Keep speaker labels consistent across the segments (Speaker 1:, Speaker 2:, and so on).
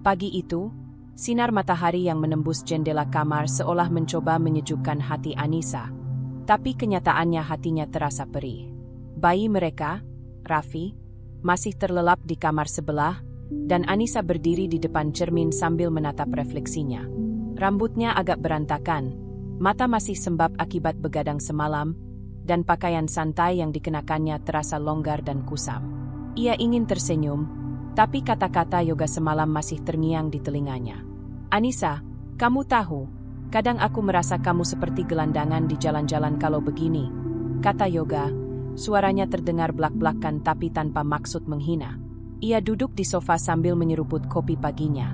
Speaker 1: Pagi itu, sinar matahari yang menembus jendela kamar seolah mencoba menyejukkan hati Anissa. Tapi kenyataannya hatinya terasa perih. Bayi mereka, Raffi, masih terlelap di kamar sebelah, dan Anissa berdiri di depan cermin sambil menatap refleksinya. Rambutnya agak berantakan, mata masih sembab akibat begadang semalam, dan pakaian santai yang dikenakannya terasa longgar dan kusam. Ia ingin tersenyum, tapi kata-kata yoga semalam masih terngiang di telinganya. Anissa, kamu tahu, kadang aku merasa kamu seperti gelandangan di jalan-jalan kalau begini, kata yoga. Suaranya terdengar blak-blakan tapi tanpa maksud menghina. Ia duduk di sofa sambil menyeruput kopi paginya.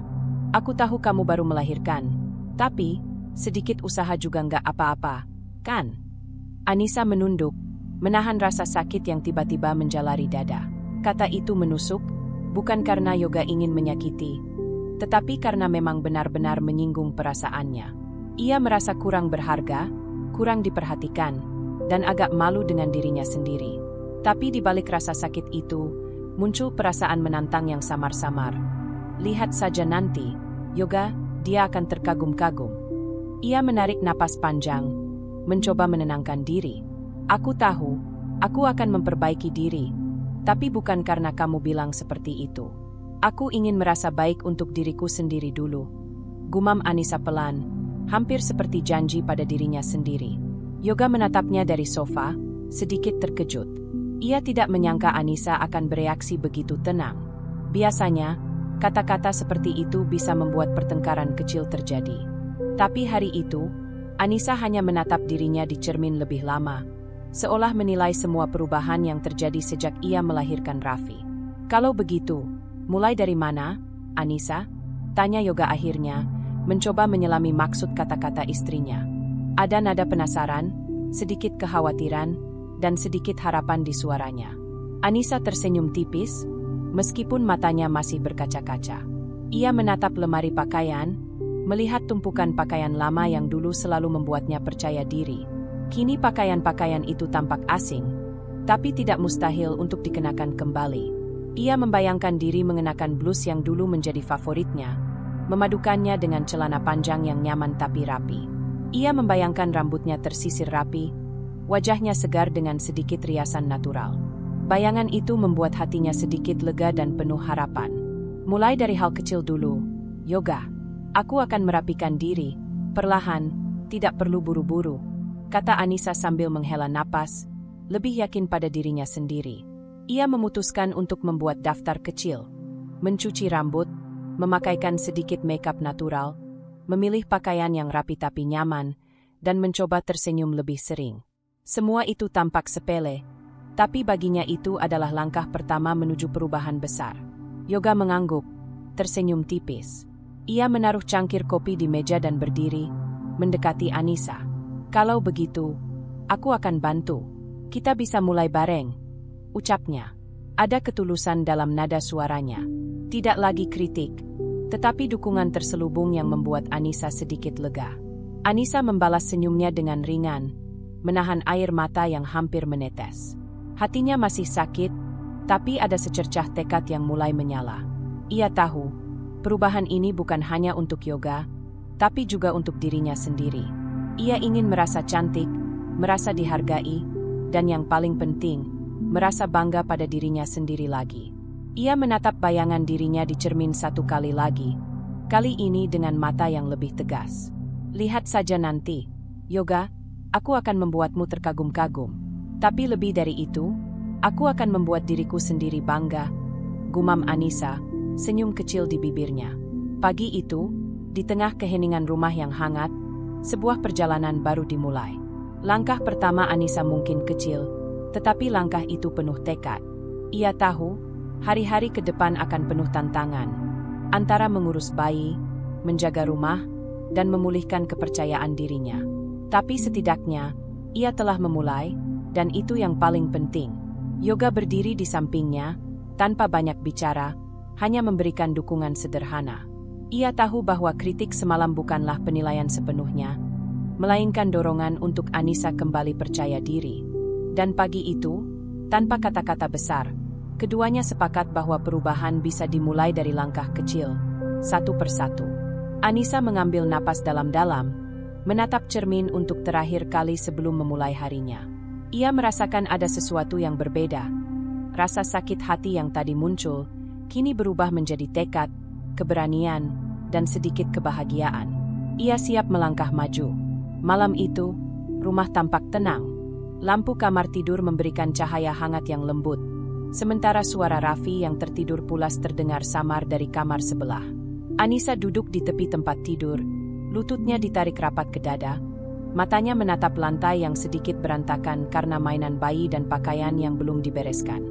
Speaker 1: Aku tahu kamu baru melahirkan, tapi sedikit usaha juga nggak apa-apa, kan? Anissa menunduk, menahan rasa sakit yang tiba-tiba menjalari dada. Kata itu menusuk, bukan karena yoga ingin menyakiti, tetapi karena memang benar-benar menyinggung perasaannya. Ia merasa kurang berharga, kurang diperhatikan, dan agak malu dengan dirinya sendiri. Tapi di balik rasa sakit itu, muncul perasaan menantang yang samar-samar. Lihat saja nanti, yoga, dia akan terkagum-kagum. Ia menarik napas panjang, mencoba menenangkan diri. Aku tahu, aku akan memperbaiki diri, tapi bukan karena kamu bilang seperti itu. Aku ingin merasa baik untuk diriku sendiri dulu. Gumam Anissa pelan, hampir seperti janji pada dirinya sendiri. Yoga menatapnya dari sofa, sedikit terkejut. Ia tidak menyangka Anissa akan bereaksi begitu tenang. Biasanya, kata-kata seperti itu bisa membuat pertengkaran kecil terjadi. Tapi hari itu, Anissa hanya menatap dirinya di cermin lebih lama, seolah menilai semua perubahan yang terjadi sejak ia melahirkan Raffi. Kalau begitu, mulai dari mana, Anissa? Tanya yoga akhirnya, mencoba menyelami maksud kata-kata istrinya. Ada nada penasaran, sedikit kekhawatiran, dan sedikit harapan di suaranya. Anissa tersenyum tipis, meskipun matanya masih berkaca-kaca. Ia menatap lemari pakaian, melihat tumpukan pakaian lama yang dulu selalu membuatnya percaya diri. Kini pakaian-pakaian itu tampak asing, tapi tidak mustahil untuk dikenakan kembali. Ia membayangkan diri mengenakan blus yang dulu menjadi favoritnya, memadukannya dengan celana panjang yang nyaman tapi rapi. Ia membayangkan rambutnya tersisir rapi, wajahnya segar dengan sedikit riasan natural. Bayangan itu membuat hatinya sedikit lega dan penuh harapan. Mulai dari hal kecil dulu, yoga. Aku akan merapikan diri, perlahan, tidak perlu buru-buru, kata Anissa sambil menghela napas, lebih yakin pada dirinya sendiri. Ia memutuskan untuk membuat daftar kecil, mencuci rambut, memakaikan sedikit makeup natural, memilih pakaian yang rapi tapi nyaman, dan mencoba tersenyum lebih sering. Semua itu tampak sepele, tapi baginya itu adalah langkah pertama menuju perubahan besar. Yoga mengangguk, tersenyum tipis. Ia menaruh cangkir kopi di meja dan berdiri, mendekati Anissa. Kalau begitu, aku akan bantu. Kita bisa mulai bareng, ucapnya. Ada ketulusan dalam nada suaranya. Tidak lagi kritik, tetapi dukungan terselubung yang membuat Anissa sedikit lega. Anissa membalas senyumnya dengan ringan, menahan air mata yang hampir menetes. Hatinya masih sakit, tapi ada secercah tekad yang mulai menyala. Ia tahu, perubahan ini bukan hanya untuk yoga, tapi juga untuk dirinya sendiri. Ia ingin merasa cantik, merasa dihargai, dan yang paling penting, merasa bangga pada dirinya sendiri lagi. Ia menatap bayangan dirinya di cermin satu kali lagi, kali ini dengan mata yang lebih tegas. Lihat saja nanti, yoga, aku akan membuatmu terkagum-kagum. Tapi lebih dari itu, aku akan membuat diriku sendiri bangga, gumam Anissa, senyum kecil di bibirnya. Pagi itu, di tengah keheningan rumah yang hangat, sebuah perjalanan baru dimulai. Langkah pertama Anissa mungkin kecil, tetapi langkah itu penuh tekad. Ia tahu, hari-hari ke depan akan penuh tantangan, antara mengurus bayi, menjaga rumah, dan memulihkan kepercayaan dirinya. Tapi setidaknya, ia telah memulai, dan itu yang paling penting. Yoga berdiri di sampingnya, tanpa banyak bicara, hanya memberikan dukungan sederhana. Ia tahu bahwa kritik semalam bukanlah penilaian sepenuhnya, melainkan dorongan untuk Anissa kembali percaya diri. Dan pagi itu, tanpa kata-kata besar, keduanya sepakat bahwa perubahan bisa dimulai dari langkah kecil, satu persatu. Anissa mengambil napas dalam-dalam, menatap cermin untuk terakhir kali sebelum memulai harinya. Ia merasakan ada sesuatu yang berbeda. Rasa sakit hati yang tadi muncul, kini berubah menjadi tekad, keberanian, dan sedikit kebahagiaan. Ia siap melangkah maju. Malam itu, rumah tampak tenang. Lampu kamar tidur memberikan cahaya hangat yang lembut, sementara suara Raffi yang tertidur pulas terdengar samar dari kamar sebelah. Anissa duduk di tepi tempat tidur, lututnya ditarik rapat ke dada, matanya menatap lantai yang sedikit berantakan karena mainan bayi dan pakaian yang belum dibereskan.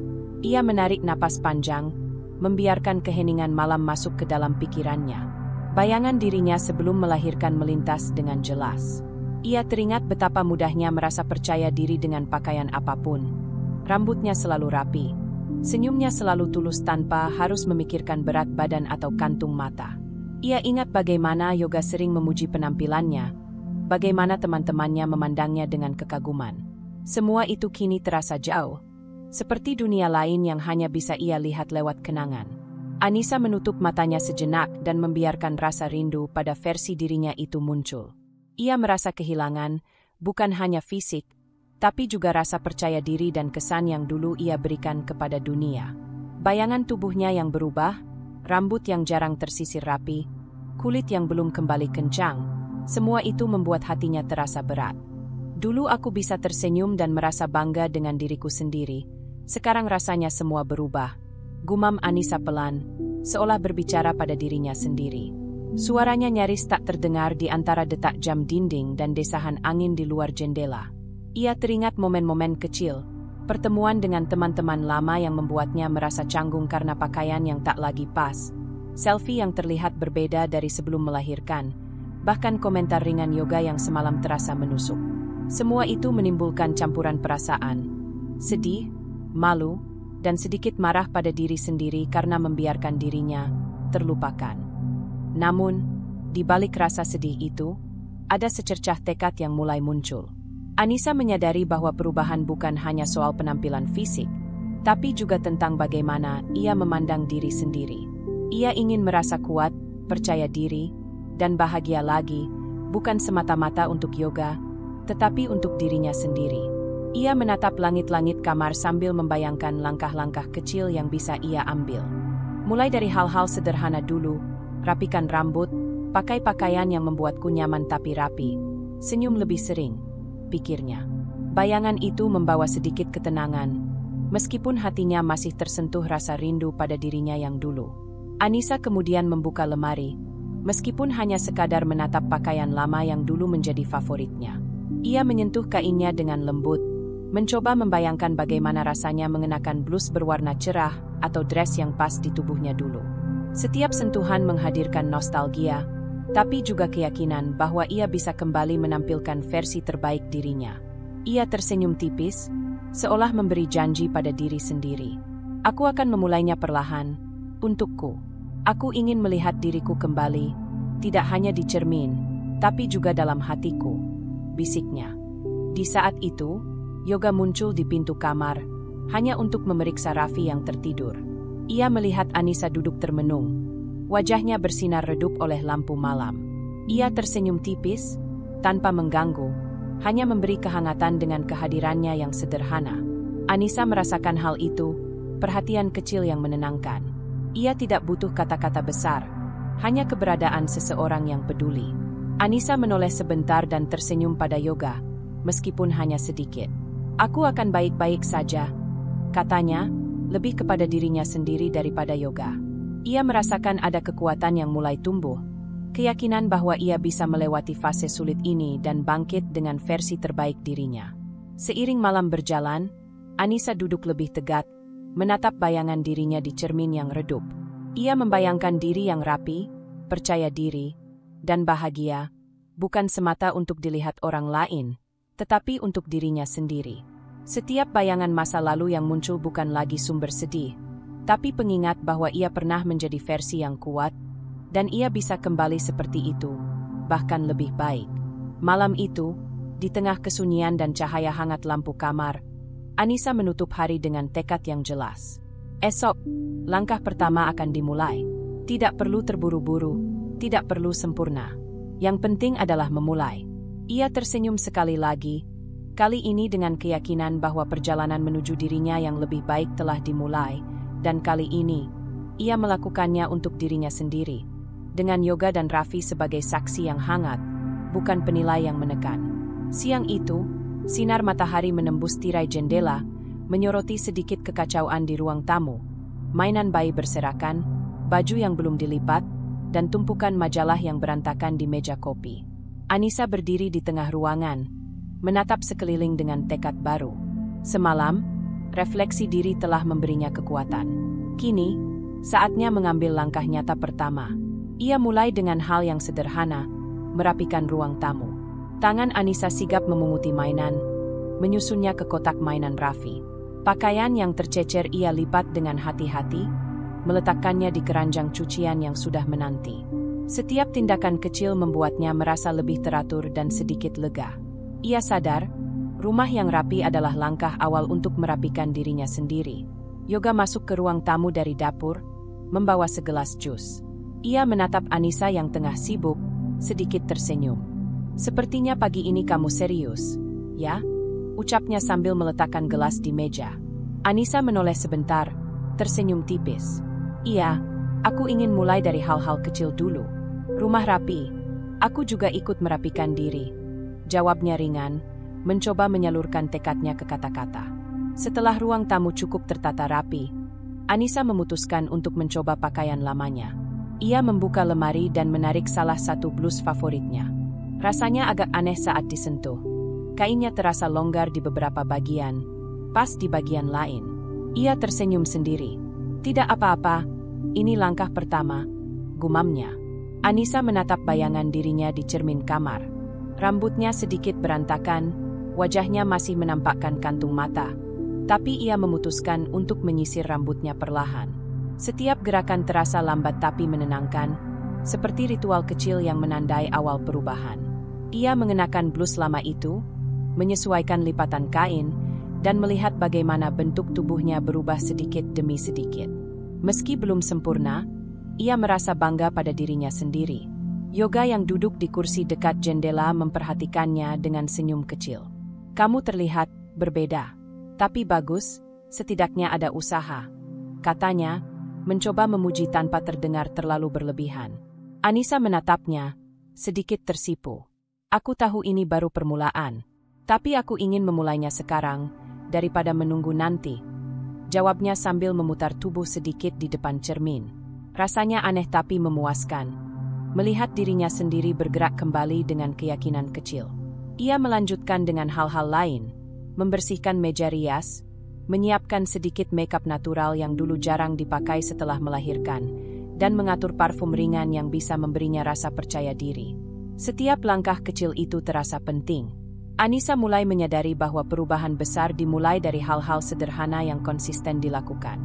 Speaker 1: Ia menarik napas panjang, membiarkan keheningan malam masuk ke dalam pikirannya. Bayangan dirinya sebelum melahirkan melintas dengan jelas. Ia teringat betapa mudahnya merasa percaya diri dengan pakaian apapun. Rambutnya selalu rapi. Senyumnya selalu tulus tanpa harus memikirkan berat badan atau kantung mata. Ia ingat bagaimana Yoga sering memuji penampilannya, bagaimana teman-temannya memandangnya dengan kekaguman. Semua itu kini terasa jauh, seperti dunia lain yang hanya bisa ia lihat lewat kenangan. Anissa menutup matanya sejenak dan membiarkan rasa rindu pada versi dirinya itu muncul. Ia merasa kehilangan, bukan hanya fisik, tapi juga rasa percaya diri dan kesan yang dulu ia berikan kepada dunia. Bayangan tubuhnya yang berubah, rambut yang jarang tersisir rapi, kulit yang belum kembali kencang, semua itu membuat hatinya terasa berat. Dulu aku bisa tersenyum dan merasa bangga dengan diriku sendiri, sekarang rasanya semua berubah. Gumam Anissa pelan, seolah berbicara pada dirinya sendiri. Suaranya nyaris tak terdengar di antara detak jam dinding dan desahan angin di luar jendela. Ia teringat momen-momen kecil, pertemuan dengan teman-teman lama yang membuatnya merasa canggung karena pakaian yang tak lagi pas, selfie yang terlihat berbeda dari sebelum melahirkan, bahkan komentar ringan Yoga yang semalam terasa menusuk. Semua itu menimbulkan campuran perasaan, sedih, malu, dan sedikit marah pada diri sendiri karena membiarkan dirinya terlupakan. Namun, di balik rasa sedih itu, ada secercah tekad yang mulai muncul. Anissa menyadari bahwa perubahan bukan hanya soal penampilan fisik, tapi juga tentang bagaimana ia memandang diri sendiri. Ia ingin merasa kuat, percaya diri, dan bahagia lagi, bukan semata-mata untuk Yoga, tetapi untuk dirinya sendiri. Ia menatap langit-langit kamar sambil membayangkan langkah-langkah kecil yang bisa ia ambil. Mulai dari hal-hal sederhana dulu, rapikan rambut, pakai pakaian yang membuatku nyaman tapi rapi, senyum lebih sering, pikirnya. Bayangan itu membawa sedikit ketenangan, meskipun hatinya masih tersentuh rasa rindu pada dirinya yang dulu. Anissa kemudian membuka lemari, meskipun hanya sekadar menatap pakaian lama yang dulu menjadi favoritnya. Ia menyentuh kainnya dengan lembut, mencoba membayangkan bagaimana rasanya mengenakan blus berwarna cerah atau dress yang pas di tubuhnya dulu. Setiap sentuhan menghadirkan nostalgia, tapi juga keyakinan bahwa ia bisa kembali menampilkan versi terbaik dirinya. Ia tersenyum tipis, seolah memberi janji pada diri sendiri. Aku akan memulainya perlahan, untukku. Aku ingin melihat diriku kembali, tidak hanya di cermin, tapi juga dalam hatiku, bisiknya. Di saat itu, Yoga muncul di pintu kamar, hanya untuk memeriksa Raffi yang tertidur. Ia melihat Anissa duduk termenung. Wajahnya bersinar redup oleh lampu malam. Ia tersenyum tipis, tanpa mengganggu, hanya memberi kehangatan dengan kehadirannya yang sederhana. Anissa merasakan hal itu, perhatian kecil yang menenangkan. Ia tidak butuh kata-kata besar, hanya keberadaan seseorang yang peduli. Anissa menoleh sebentar dan tersenyum pada Yoga, meskipun hanya sedikit. Aku akan baik-baik saja, katanya, lebih kepada dirinya sendiri daripada Yoga. Ia merasakan ada kekuatan yang mulai tumbuh, keyakinan bahwa ia bisa melewati fase sulit ini dan bangkit dengan versi terbaik dirinya. Seiring malam berjalan, Anissa duduk lebih tegak, menatap bayangan dirinya di cermin yang redup. Ia membayangkan diri yang rapi, percaya diri, dan bahagia, bukan semata untuk dilihat orang lain, tetapi untuk dirinya sendiri. Setiap bayangan masa lalu yang muncul bukan lagi sumber sedih, tapi pengingat bahwa ia pernah menjadi versi yang kuat, dan ia bisa kembali seperti itu, bahkan lebih baik. Malam itu, di tengah kesunyian dan cahaya hangat lampu kamar, Anissa menutup hari dengan tekad yang jelas. Esok, langkah pertama akan dimulai. Tidak perlu terburu-buru, tidak perlu sempurna. Yang penting adalah memulai. Ia tersenyum sekali lagi, kali ini dengan keyakinan bahwa perjalanan menuju dirinya yang lebih baik telah dimulai, dan kali ini, ia melakukannya untuk dirinya sendiri. Dengan Yoga dan Raffi sebagai saksi yang hangat, bukan penilai yang menekan. Siang itu, sinar matahari menembus tirai jendela, menyoroti sedikit kekacauan di ruang tamu. Mainan bayi berserakan, baju yang belum dilipat, dan tumpukan majalah yang berantakan di meja kopi. Anissa berdiri di tengah ruangan, menatap sekeliling dengan tekad baru. Semalam, refleksi diri telah memberinya kekuatan. Kini, saatnya mengambil langkah nyata pertama. Ia mulai dengan hal yang sederhana, merapikan ruang tamu. Tangan Anissa sigap memunguti mainan, menyusunnya ke kotak mainan Raffi. Pakaian yang tercecer ia lipat dengan hati-hati, meletakkannya di keranjang cucian yang sudah menanti. Setiap tindakan kecil membuatnya merasa lebih teratur dan sedikit lega. Ia sadar, rumah yang rapi adalah langkah awal untuk merapikan dirinya sendiri. Yoga masuk ke ruang tamu dari dapur, membawa segelas jus. Ia menatap Anissa yang tengah sibuk, sedikit tersenyum. "Sepertinya pagi ini kamu serius, ya?" ucapnya sambil meletakkan gelas di meja. Anissa menoleh sebentar, tersenyum tipis. "Iya, aku ingin mulai dari hal-hal kecil dulu. Rumah rapi, aku juga ikut merapikan diri," jawabnya ringan, mencoba menyalurkan tekadnya ke kata-kata. Setelah ruang tamu cukup tertata rapi, Anissa memutuskan untuk mencoba pakaian lamanya. Ia membuka lemari dan menarik salah satu blus favoritnya. Rasanya agak aneh saat disentuh. Kainnya terasa longgar di beberapa bagian, pas di bagian lain. Ia tersenyum sendiri. "Tidak apa-apa, ini langkah pertama," gumamnya. Anissa menatap bayangan dirinya di cermin kamar. Rambutnya sedikit berantakan, wajahnya masih menampakkan kantung mata. Tapi ia memutuskan untuk menyisir rambutnya perlahan. Setiap gerakan terasa lambat tapi menenangkan, seperti ritual kecil yang menandai awal perubahan. Ia mengenakan blus lama itu, menyesuaikan lipatan kain, dan melihat bagaimana bentuk tubuhnya berubah sedikit demi sedikit. Meski belum sempurna, ia merasa bangga pada dirinya sendiri. Yoga yang duduk di kursi dekat jendela memperhatikannya dengan senyum kecil. "Kamu terlihat berbeda, tapi bagus, setidaknya ada usaha," katanya, mencoba memuji tanpa terdengar terlalu berlebihan. Anissa menatapnya, sedikit tersipu. "Aku tahu ini baru permulaan, tapi aku ingin memulainya sekarang, daripada menunggu nanti," jawabnya sambil memutar tubuh sedikit di depan cermin. Rasanya aneh tapi memuaskan. Melihat dirinya sendiri bergerak kembali dengan keyakinan kecil. Ia melanjutkan dengan hal-hal lain, membersihkan meja rias, menyiapkan sedikit makeup natural yang dulu jarang dipakai setelah melahirkan, dan mengatur parfum ringan yang bisa memberinya rasa percaya diri. Setiap langkah kecil itu terasa penting. Anissa mulai menyadari bahwa perubahan besar dimulai dari hal-hal sederhana yang konsisten dilakukan.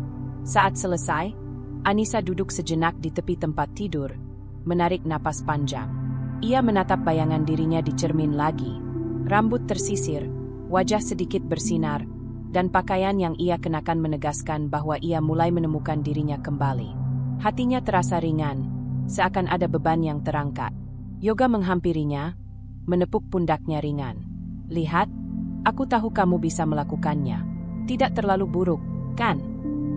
Speaker 1: Saat selesai, Anissa duduk sejenak di tepi tempat tidur, menarik napas panjang. Ia menatap bayangan dirinya di cermin lagi. Rambut tersisir, wajah sedikit bersinar, dan pakaian yang ia kenakan menegaskan bahwa ia mulai menemukan dirinya kembali. Hatinya terasa ringan, seakan ada beban yang terangkat. Yoga menghampirinya, menepuk pundaknya ringan. "Lihat, aku tahu kamu bisa melakukannya. Tidak terlalu buruk, kan?"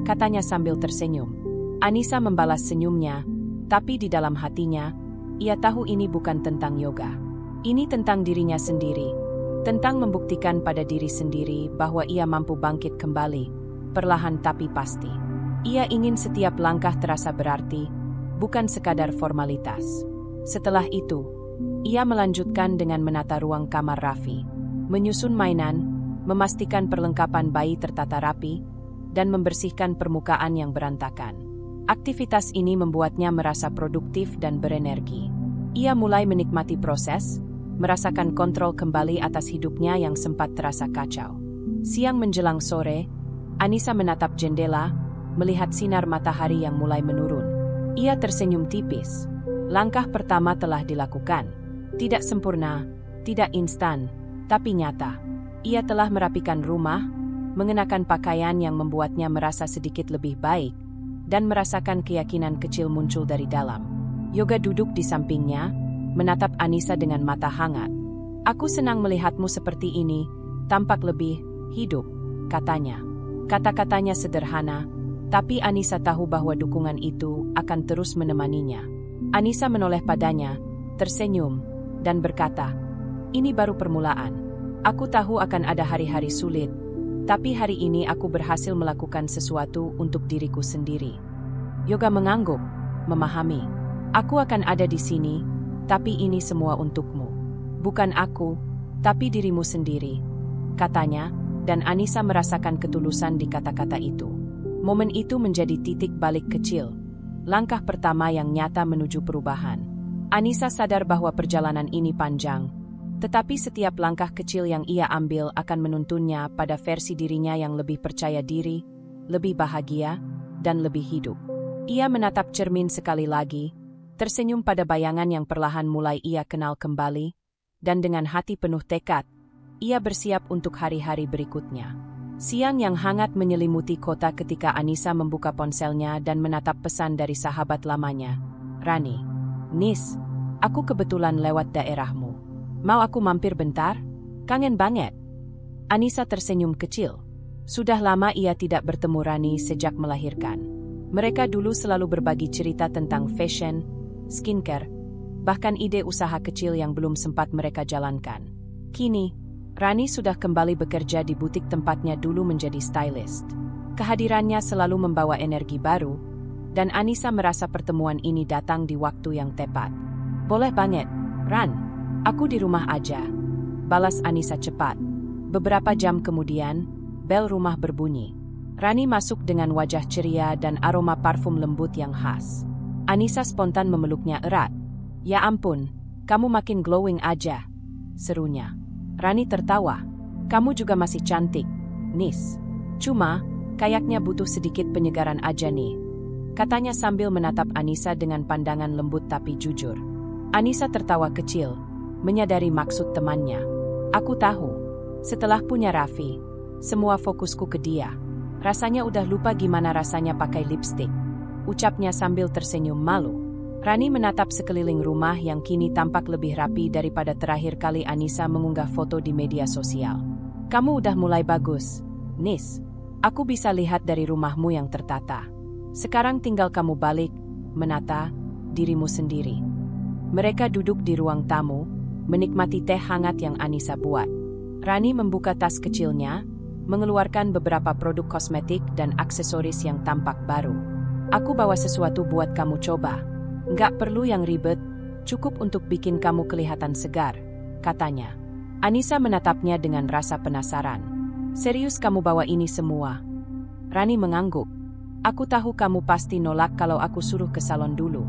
Speaker 1: katanya sambil tersenyum. Anissa membalas senyumnya, tapi di dalam hatinya, ia tahu ini bukan tentang Yoga. Ini tentang dirinya sendiri, tentang membuktikan pada diri sendiri bahwa ia mampu bangkit kembali, perlahan tapi pasti. Ia ingin setiap langkah terasa berarti, bukan sekadar formalitas. Setelah itu, ia melanjutkan dengan menata ruang kamar Raffi, menyusun mainan, memastikan perlengkapan bayi tertata rapi, dan membersihkan permukaan yang berantakan. Aktivitas ini membuatnya merasa produktif dan berenergi. Ia mulai menikmati proses, merasakan kontrol kembali atas hidupnya yang sempat terasa kacau. Siang menjelang sore, Anissa menatap jendela, melihat sinar matahari yang mulai menurun. Ia tersenyum tipis. Langkah pertama telah dilakukan. Tidak sempurna, tidak instan, tapi nyata. Ia telah merapikan rumah, mengenakan pakaian yang membuatnya merasa sedikit lebih baik, dan merasakan keyakinan kecil muncul dari dalam. Yoga duduk di sampingnya, menatap Anissa dengan mata hangat. "Aku senang melihatmu seperti ini, tampak lebih hidup," katanya. Kata-katanya sederhana, tapi Anissa tahu bahwa dukungan itu akan terus menemaninya. Anissa menoleh padanya, tersenyum, dan berkata, "Ini baru permulaan. Aku tahu akan ada hari-hari sulit, tapi hari ini aku berhasil melakukan sesuatu untuk diriku sendiri." Yoga mengangguk, memahami. "Aku akan ada di sini, tapi ini semua untukmu. Bukan aku, tapi dirimu sendiri," katanya, dan Anissa merasakan ketulusan di kata-kata itu. Momen itu menjadi titik balik kecil, langkah pertama yang nyata menuju perubahan. Anissa sadar bahwa perjalanan ini panjang, tetapi setiap langkah kecil yang ia ambil akan menuntunnya pada versi dirinya yang lebih percaya diri, lebih bahagia, dan lebih hidup. Ia menatap cermin sekali lagi, tersenyum pada bayangan yang perlahan mulai ia kenal kembali, dan dengan hati penuh tekad, ia bersiap untuk hari-hari berikutnya. Siang yang hangat menyelimuti kota ketika Anissa membuka ponselnya dan menatap pesan dari sahabat lamanya. "Rani, Nis, aku kebetulan lewat daerahmu. Mau aku mampir bentar? Kangen banget." Anissa tersenyum kecil. Sudah lama ia tidak bertemu Rani sejak melahirkan. Mereka dulu selalu berbagi cerita tentang fashion, skincare, bahkan ide usaha kecil yang belum sempat mereka jalankan. Kini, Rani sudah kembali bekerja di butik tempatnya dulu menjadi stylist. Kehadirannya selalu membawa energi baru, dan Anissa merasa pertemuan ini datang di waktu yang tepat. "Boleh banget, Ran. Aku di rumah aja," balas Anissa cepat. Beberapa jam kemudian, bel rumah berbunyi. Rani masuk dengan wajah ceria dan aroma parfum lembut yang khas. Anissa spontan memeluknya erat. "Ya ampun, kamu makin glowing aja," serunya. Rani tertawa. "Kamu juga masih cantik, Nis. Cuma, kayaknya butuh sedikit penyegaran aja nih," katanya sambil menatap Anissa dengan pandangan lembut tapi jujur. Anissa tertawa kecil, menyadari maksud temannya. "Aku tahu. Setelah punya Raffi, semua fokusku ke dia. Rasanya udah lupa gimana rasanya pakai lipstik," ucapnya sambil tersenyum malu. Rani menatap sekeliling rumah yang kini tampak lebih rapi daripada terakhir kali Anissa mengunggah foto di media sosial. "Kamu udah mulai bagus, Nis. Aku bisa lihat dari rumahmu yang tertata. Sekarang tinggal kamu balik, menata dirimu sendiri." Mereka duduk di ruang tamu, menikmati teh hangat yang Anissa buat. Rani membuka tas kecilnya, mengeluarkan beberapa produk kosmetik dan aksesoris yang tampak baru. "Aku bawa sesuatu buat kamu coba. Nggak perlu yang ribet, cukup untuk bikin kamu kelihatan segar," katanya. Anissa menatapnya dengan rasa penasaran. "Serius kamu bawa ini semua?" Rani mengangguk. "Aku tahu kamu pasti nolak kalau aku suruh ke salon dulu.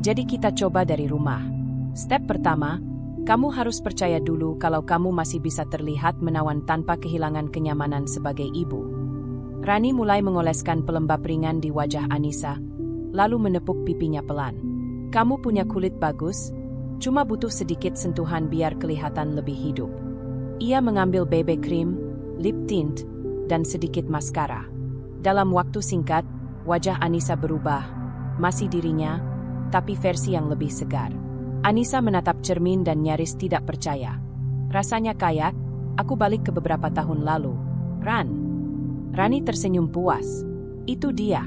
Speaker 1: Jadi kita coba dari rumah. Step pertama, kamu harus percaya dulu kalau kamu masih bisa terlihat menawan tanpa kehilangan kenyamanan sebagai ibu." Rani mulai mengoleskan pelembab ringan di wajah Anissa, lalu menepuk pipinya pelan. "Kamu punya kulit bagus, cuma butuh sedikit sentuhan biar kelihatan lebih hidup." Ia mengambil BB cream, lip tint, dan sedikit maskara. Dalam waktu singkat, wajah Anissa berubah. Masih dirinya, tapi versi yang lebih segar. Anissa menatap cermin dan nyaris tidak percaya. "Rasanya kayak aku balik ke beberapa tahun lalu, Ran." Rani tersenyum puas. "Itu dia.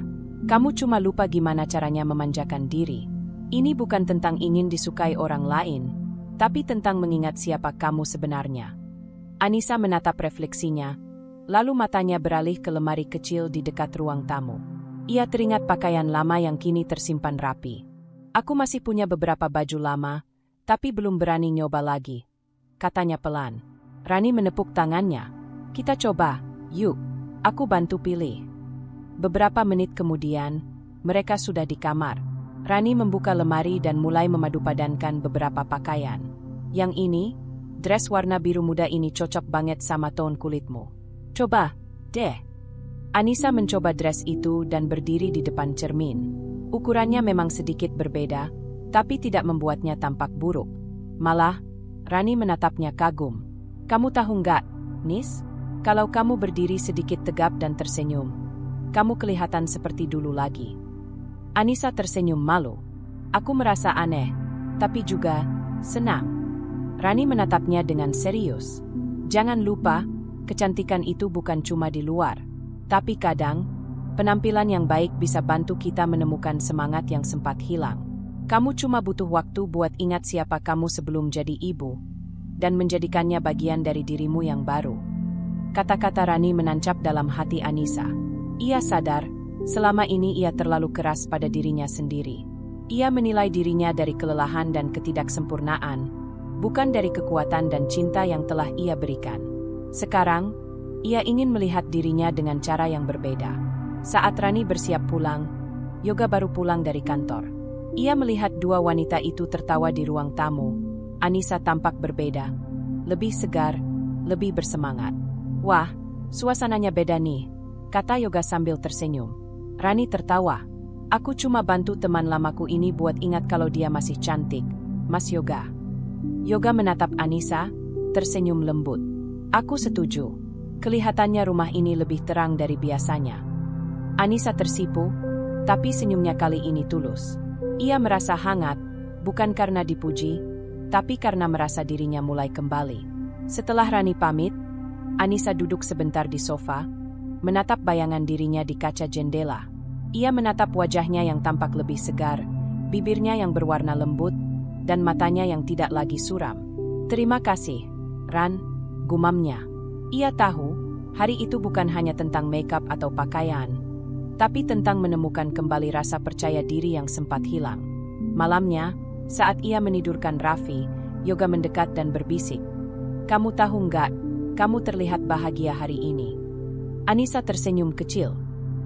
Speaker 1: Kamu cuma lupa gimana caranya memanjakan diri. Ini bukan tentang ingin disukai orang lain, tapi tentang mengingat siapa kamu sebenarnya." Anissa menatap refleksinya, lalu matanya beralih ke lemari kecil di dekat ruang tamu. Ia teringat pakaian lama yang kini tersimpan rapi. "Aku masih punya beberapa baju lama, tapi belum berani nyoba lagi," katanya pelan. Rani menepuk tangannya. "Kita coba, yuk. Aku bantu pilih." Beberapa menit kemudian, mereka sudah di kamar. Rani membuka lemari dan mulai memadupadankan beberapa pakaian. "Yang ini, dress warna biru muda ini cocok banget sama tone kulitmu. Coba deh." Anissa mencoba dress itu dan berdiri di depan cermin. Ukurannya memang sedikit berbeda, tapi tidak membuatnya tampak buruk. Malah, Rani menatapnya kagum. "Kamu tahu nggak, Nis? Kalau kamu berdiri sedikit tegap dan tersenyum, kamu kelihatan seperti dulu lagi." Anissa tersenyum malu. Aku merasa aneh, tapi juga senang. Rani menatapnya dengan serius. Jangan lupa, kecantikan itu bukan cuma di luar. Tapi kadang, penampilan yang baik bisa bantu kita menemukan semangat yang sempat hilang. Kamu cuma butuh waktu buat ingat siapa kamu sebelum jadi ibu, dan menjadikannya bagian dari dirimu yang baru. Kata-kata Rani menancap dalam hati Anissa. Ia sadar, selama ini ia terlalu keras pada dirinya sendiri. Ia menilai dirinya dari kelelahan dan ketidaksempurnaan, bukan dari kekuatan dan cinta yang telah ia berikan. Sekarang, ia ingin melihat dirinya dengan cara yang berbeda. Saat Rani bersiap pulang, Yoga baru pulang dari kantor. Ia melihat dua wanita itu tertawa di ruang tamu. Anissa tampak berbeda, lebih segar, lebih bersemangat. Wah, suasananya beda nih, kata Yoga sambil tersenyum. Rani tertawa. Aku cuma bantu teman lamaku ini buat ingat kalau dia masih cantik, Mas Yoga. Yoga menatap Anissa, tersenyum lembut. Aku setuju. Kelihatannya rumah ini lebih terang dari biasanya. Anissa tersipu, tapi senyumnya kali ini tulus. Ia merasa hangat, bukan karena dipuji, tapi karena merasa dirinya mulai kembali. Setelah Rani pamit, Anissa duduk sebentar di sofa, menatap bayangan dirinya di kaca jendela. Ia menatap wajahnya yang tampak lebih segar, bibirnya yang berwarna lembut, dan matanya yang tidak lagi suram. Terima kasih, Ran, gumamnya. Ia tahu, hari itu bukan hanya tentang makeup atau pakaian, tapi tentang menemukan kembali rasa percaya diri yang sempat hilang. Malamnya, saat ia menidurkan Raffi, Yoga mendekat dan berbisik. Kamu tahu nggak, kamu terlihat bahagia hari ini. Anissa tersenyum kecil.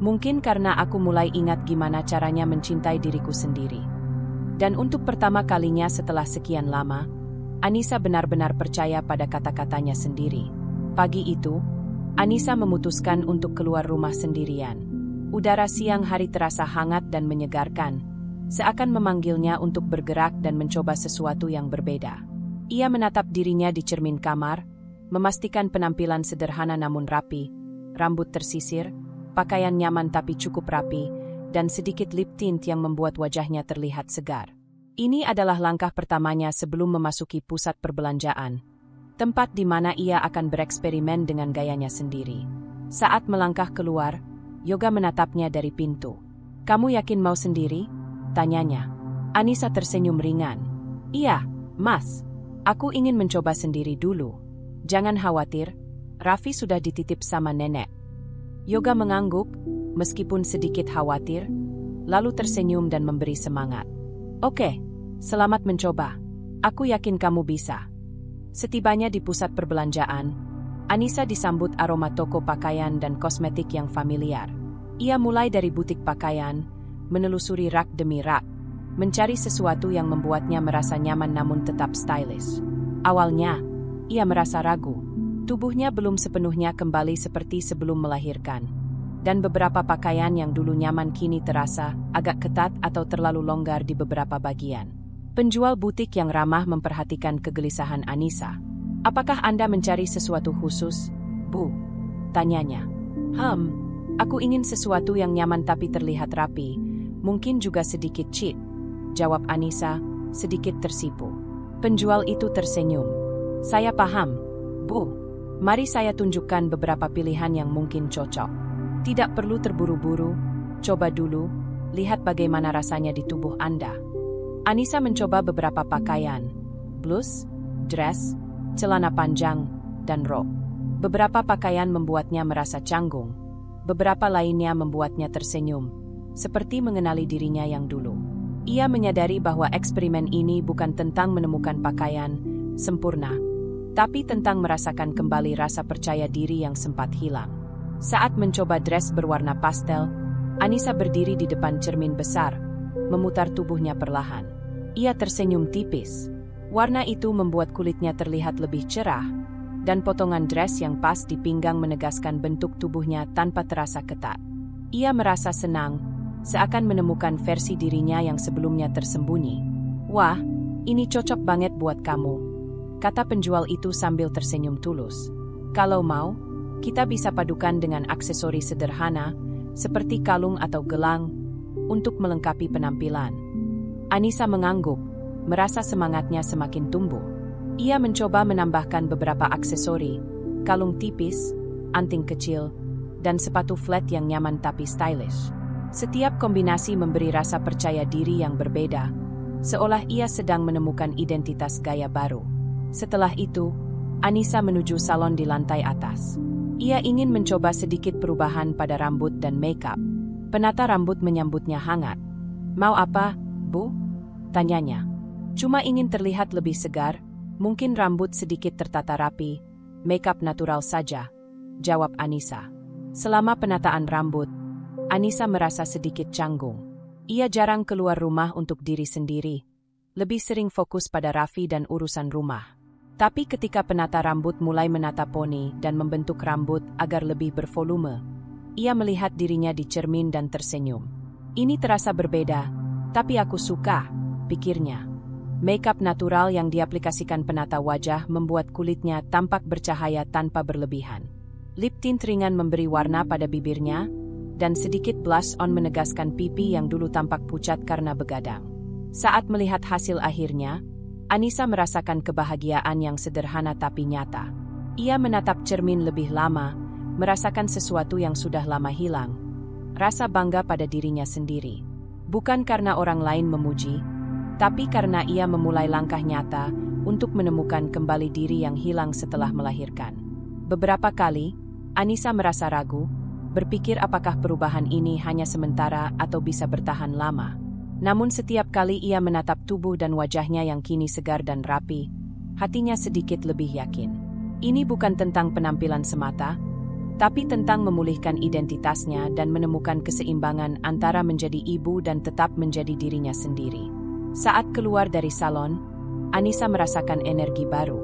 Speaker 1: Mungkin karena aku mulai ingat gimana caranya mencintai diriku sendiri. Dan untuk pertama kalinya setelah sekian lama, Anissa benar-benar percaya pada kata-katanya sendiri. Pagi itu, Anissa memutuskan untuk keluar rumah sendirian. Udara siang hari terasa hangat dan menyegarkan, seakan memanggilnya untuk bergerak dan mencoba sesuatu yang berbeda. Ia menatap dirinya di cermin kamar, memastikan penampilan sederhana namun rapi, rambut tersisir, pakaian nyaman tapi cukup rapi, dan sedikit lip tint yang membuat wajahnya terlihat segar. Ini adalah langkah pertamanya sebelum memasuki pusat perbelanjaan, tempat di mana ia akan bereksperimen dengan gayanya sendiri. Saat melangkah keluar, Yoga menatapnya dari pintu. Kamu yakin mau sendiri? Tanyanya. Anissa tersenyum ringan. Iya, Mas. Aku ingin mencoba sendiri dulu. Jangan khawatir, Raffi sudah dititip sama nenek. Yoga mengangguk, meskipun sedikit khawatir, lalu tersenyum dan memberi semangat. Oke, selamat mencoba. Aku yakin kamu bisa. Setibanya di pusat perbelanjaan, Anissa disambut aroma toko pakaian dan kosmetik yang familiar. Ia mulai dari butik pakaian, menelusuri rak demi rak, mencari sesuatu yang membuatnya merasa nyaman namun tetap stylish. Awalnya, ia merasa ragu. Tubuhnya belum sepenuhnya kembali seperti sebelum melahirkan. Dan beberapa pakaian yang dulu nyaman kini terasa agak ketat atau terlalu longgar di beberapa bagian. Penjual butik yang ramah memperhatikan kegelisahan Anissa. Apakah Anda mencari sesuatu khusus, Bu? Tanyanya. Aku ingin sesuatu yang nyaman tapi terlihat rapi. Mungkin juga sedikit chic, jawab Anissa, sedikit tersipu. Penjual itu tersenyum. Saya paham, Bu. Mari saya tunjukkan beberapa pilihan yang mungkin cocok. Tidak perlu terburu-buru, coba dulu, lihat bagaimana rasanya di tubuh Anda. Anissa mencoba beberapa pakaian, blus, dress, celana panjang, dan rok. Beberapa pakaian membuatnya merasa canggung, beberapa lainnya membuatnya tersenyum, seperti mengenali dirinya yang dulu. Ia menyadari bahwa eksperimen ini bukan tentang menemukan pakaian sempurna, tapi tentang merasakan kembali rasa percaya diri yang sempat hilang. Saat mencoba dress berwarna pastel, Anissa berdiri di depan cermin besar, memutar tubuhnya perlahan. Ia tersenyum tipis. Warna itu membuat kulitnya terlihat lebih cerah, dan potongan dress yang pas di pinggang menegaskan bentuk tubuhnya tanpa terasa ketat. Ia merasa senang, seakan menemukan versi dirinya yang sebelumnya tersembunyi. Wah, ini cocok banget buat kamu, kata penjual itu sambil tersenyum tulus. Kalau mau, kita bisa padukan dengan aksesori sederhana, seperti kalung atau gelang, untuk melengkapi penampilan. Anissa mengangguk, merasa semangatnya semakin tumbuh. Ia mencoba menambahkan beberapa aksesori, kalung tipis, anting kecil, dan sepatu flat yang nyaman tapi stylish. Setiap kombinasi memberi rasa percaya diri yang berbeda, seolah ia sedang menemukan identitas gaya baru. Setelah itu, Anissa menuju salon di lantai atas. Ia ingin mencoba sedikit perubahan pada rambut dan makeup. Penata rambut menyambutnya hangat. "Mau apa, Bu?" tanyanya. "Cuma ingin terlihat lebih segar, mungkin rambut sedikit tertata rapi, makeup natural saja," jawab Anissa. Selama penataan rambut, Anissa merasa sedikit canggung. Ia jarang keluar rumah untuk diri sendiri, lebih sering fokus pada Raffi dan urusan rumah. Tapi ketika penata rambut mulai menata poni dan membentuk rambut agar lebih bervolume, ia melihat dirinya di cermin dan tersenyum. "Ini terasa berbeda, tapi aku suka," pikirnya. Makeup natural yang diaplikasikan penata wajah membuat kulitnya tampak bercahaya tanpa berlebihan. Lip tint ringan memberi warna pada bibirnya, dan sedikit blush on menegaskan pipi yang dulu tampak pucat karena begadang. Saat melihat hasil akhirnya, Anissa merasakan kebahagiaan yang sederhana tapi nyata. Ia menatap cermin lebih lama, merasakan sesuatu yang sudah lama hilang. Rasa bangga pada dirinya sendiri. Bukan karena orang lain memuji, tapi karena ia memulai langkah nyata untuk menemukan kembali diri yang hilang setelah melahirkan. Beberapa kali, Anissa merasa ragu, berpikir apakah perubahan ini hanya sementara atau bisa bertahan lama. Namun setiap kali ia menatap tubuh dan wajahnya yang kini segar dan rapi, hatinya sedikit lebih yakin. Ini bukan tentang penampilan semata, tapi tentang memulihkan identitasnya dan menemukan keseimbangan antara menjadi ibu dan tetap menjadi dirinya sendiri. Saat keluar dari salon, Anissa merasakan energi baru.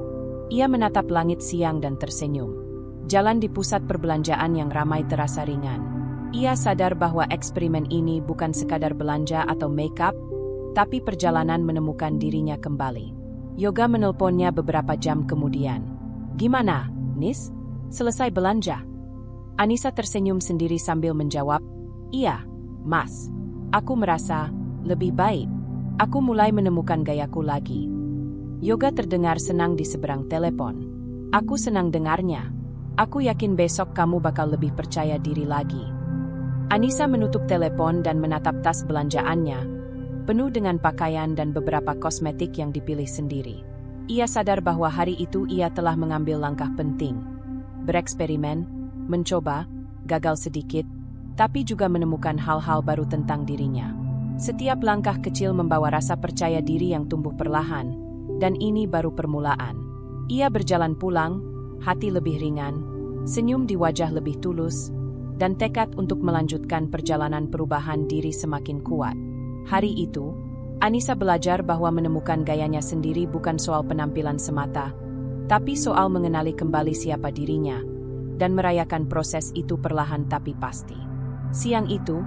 Speaker 1: Ia menatap langit siang dan tersenyum. Jalan di pusat perbelanjaan yang ramai terasa ringan. Ia sadar bahwa eksperimen ini bukan sekadar belanja atau makeup, tapi perjalanan menemukan dirinya kembali. Yoga menelponnya beberapa jam kemudian. "Gimana, Nis? Selesai belanja?" Anissa tersenyum sendiri sambil menjawab, "Iya, Mas. Aku merasa lebih baik. Aku mulai menemukan gayaku lagi." Yoga terdengar senang di seberang telepon. "Aku senang dengarnya. Aku yakin besok kamu bakal lebih percaya diri lagi." Anissa menutup telepon dan menatap tas belanjaannya, penuh dengan pakaian dan beberapa kosmetik yang dipilih sendiri. Ia sadar bahwa hari itu ia telah mengambil langkah penting. Bereksperimen, mencoba, gagal sedikit, tapi juga menemukan hal-hal baru tentang dirinya. Setiap langkah kecil membawa rasa percaya diri yang tumbuh perlahan, dan ini baru permulaan. Ia berjalan pulang, hati lebih ringan, senyum di wajah lebih tulus, dan tekad untuk melanjutkan perjalanan perubahan diri semakin kuat. Hari itu, Anissa belajar bahwa menemukan gayanya sendiri bukan soal penampilan semata, tapi soal mengenali kembali siapa dirinya, dan merayakan proses itu perlahan tapi pasti. Siang itu,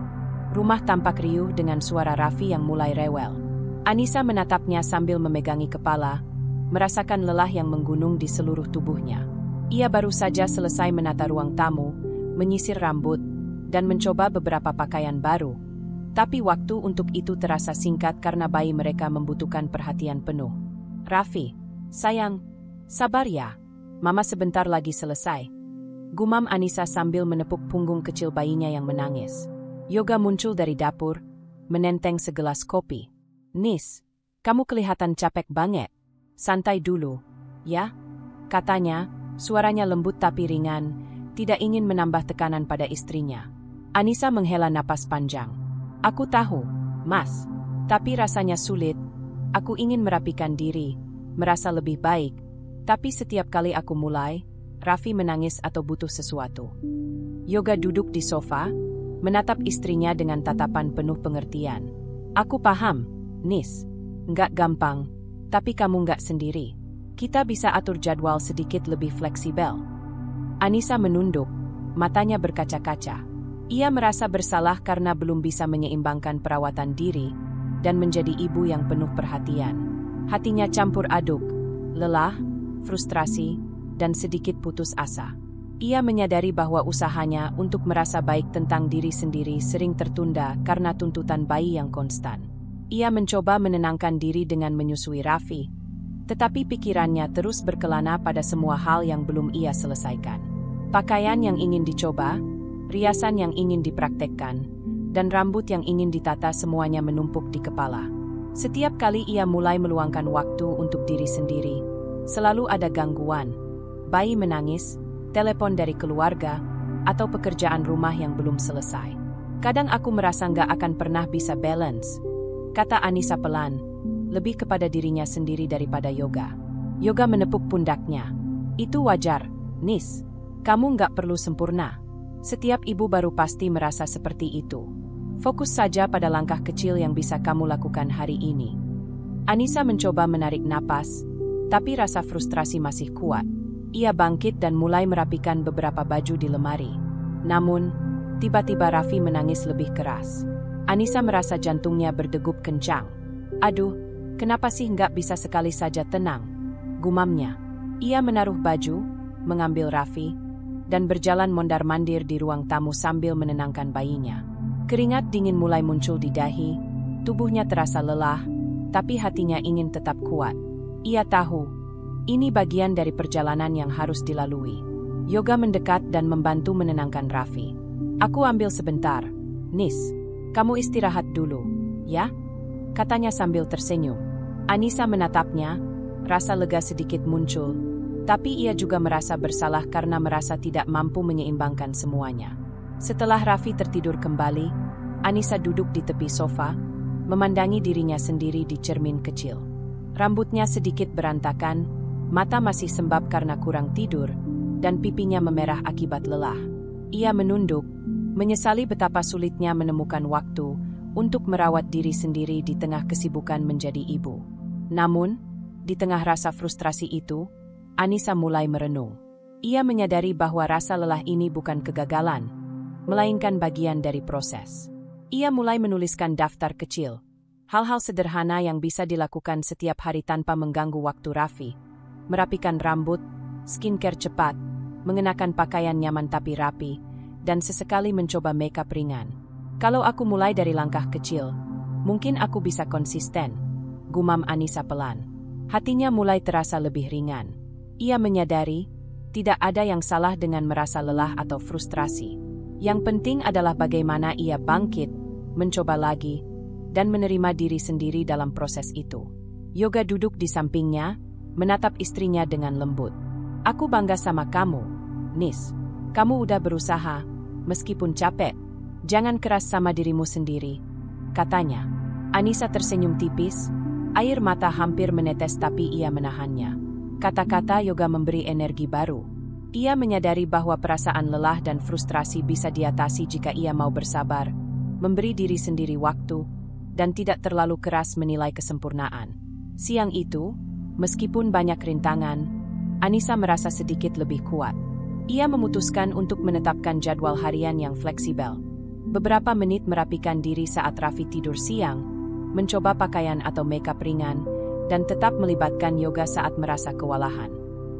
Speaker 1: rumah tampak riuh dengan suara Raffi yang mulai rewel. Anissa menatapnya sambil memegangi kepala, merasakan lelah yang menggunung di seluruh tubuhnya. Ia baru saja selesai menata ruang tamu, menyisir rambut, dan mencoba beberapa pakaian baru. Tapi waktu untuk itu terasa singkat karena bayi mereka membutuhkan perhatian penuh. "Raffi, sayang, sabar ya. Mama sebentar lagi selesai," gumam Anissa sambil menepuk punggung kecil bayinya yang menangis. Yoga muncul dari dapur, menenteng segelas kopi. "Nis, kamu kelihatan capek banget. Santai dulu, ya?" katanya, suaranya lembut tapi ringan, tidak ingin menambah tekanan pada istrinya. Anissa menghela napas panjang. "Aku tahu, Mas. Tapi rasanya sulit. Aku ingin merapikan diri, merasa lebih baik. Tapi setiap kali aku mulai, Raffi menangis atau butuh sesuatu." Yoga duduk di sofa, menatap istrinya dengan tatapan penuh pengertian. "Aku paham, Nis. Nggak gampang, tapi kamu nggak sendiri. Kita bisa atur jadwal sedikit lebih fleksibel." Anissa menunduk, matanya berkaca-kaca. Ia merasa bersalah karena belum bisa menyeimbangkan perawatan diri dan menjadi ibu yang penuh perhatian. Hatinya campur aduk, lelah, frustrasi, dan sedikit putus asa. Ia menyadari bahwa usahanya untuk merasa baik tentang diri sendiri sering tertunda karena tuntutan bayi yang konstan. Ia mencoba menenangkan diri dengan menyusui Raffi, tetapi pikirannya terus berkelana pada semua hal yang belum ia selesaikan. Pakaian yang ingin dicoba, riasan yang ingin dipraktekkan, dan rambut yang ingin ditata semuanya menumpuk di kepala. Setiap kali ia mulai meluangkan waktu untuk diri sendiri, selalu ada gangguan. Bayi menangis, telepon dari keluarga, atau pekerjaan rumah yang belum selesai. Kadang aku merasa nggak akan pernah bisa balance, kata Anissa pelan, lebih kepada dirinya sendiri daripada Yoga. Yoga menepuk pundaknya. Itu wajar, Nis. Kamu nggak perlu sempurna. Setiap ibu baru pasti merasa seperti itu. Fokus saja pada langkah kecil yang bisa kamu lakukan hari ini. Anissa mencoba menarik napas, tapi rasa frustrasi masih kuat. Ia bangkit dan mulai merapikan beberapa baju di lemari. Namun, tiba-tiba Raffi menangis lebih keras. Anissa merasa jantungnya berdegup kencang. Aduh, kenapa sih nggak bisa sekali saja tenang? Gumamnya. Ia menaruh baju, mengambil Raffi, dan berjalan mondar-mandir di ruang tamu sambil menenangkan bayinya. Keringat dingin mulai muncul di dahi, tubuhnya terasa lelah, tapi hatinya ingin tetap kuat. Ia tahu, ini bagian dari perjalanan yang harus dilalui. Yoga mendekat dan membantu menenangkan Raffi. Aku ambil sebentar. Nis, kamu istirahat dulu, ya? Katanya sambil tersenyum. Anissa menatapnya, rasa lega sedikit muncul, tapi ia juga merasa bersalah karena merasa tidak mampu menyeimbangkan semuanya. Setelah Raffi tertidur kembali, Anissa duduk di tepi sofa, memandangi dirinya sendiri di cermin kecil. Rambutnya sedikit berantakan, mata masih sembab karena kurang tidur, dan pipinya memerah akibat lelah. Ia menunduk, menyesali betapa sulitnya menemukan waktu untuk merawat diri sendiri di tengah kesibukan menjadi ibu. Namun, di tengah rasa frustrasi itu, Anissa mulai merenung. Ia menyadari bahwa rasa lelah ini bukan kegagalan, melainkan bagian dari proses. Ia mulai menuliskan daftar kecil, hal-hal sederhana yang bisa dilakukan setiap hari tanpa mengganggu waktu Raffi. Merapikan rambut, skincare cepat, mengenakan pakaian nyaman tapi rapi, dan sesekali mencoba makeup ringan. Kalau aku mulai dari langkah kecil, mungkin aku bisa konsisten, gumam Anissa pelan. Hatinya mulai terasa lebih ringan. Ia menyadari, tidak ada yang salah dengan merasa lelah atau frustrasi. Yang penting adalah bagaimana ia bangkit, mencoba lagi, dan menerima diri sendiri dalam proses itu. Yoga duduk di sampingnya, menatap istrinya dengan lembut. Aku bangga sama kamu, Nis. Kamu udah berusaha, meskipun capek. Jangan keras sama dirimu sendiri, katanya. Anissa tersenyum tipis, air mata hampir menetes tapi ia menahannya. Kata-kata Yoga memberi energi baru. Ia menyadari bahwa perasaan lelah dan frustrasi bisa diatasi jika ia mau bersabar, memberi diri sendiri waktu, dan tidak terlalu keras menilai kesempurnaan. Siang itu, meskipun banyak rintangan, Anissa merasa sedikit lebih kuat. Ia memutuskan untuk menetapkan jadwal harian yang fleksibel. Beberapa menit merapikan diri saat Raffi tidur siang, mencoba pakaian atau makeup ringan, dan tetap melibatkan yoga saat merasa kewalahan.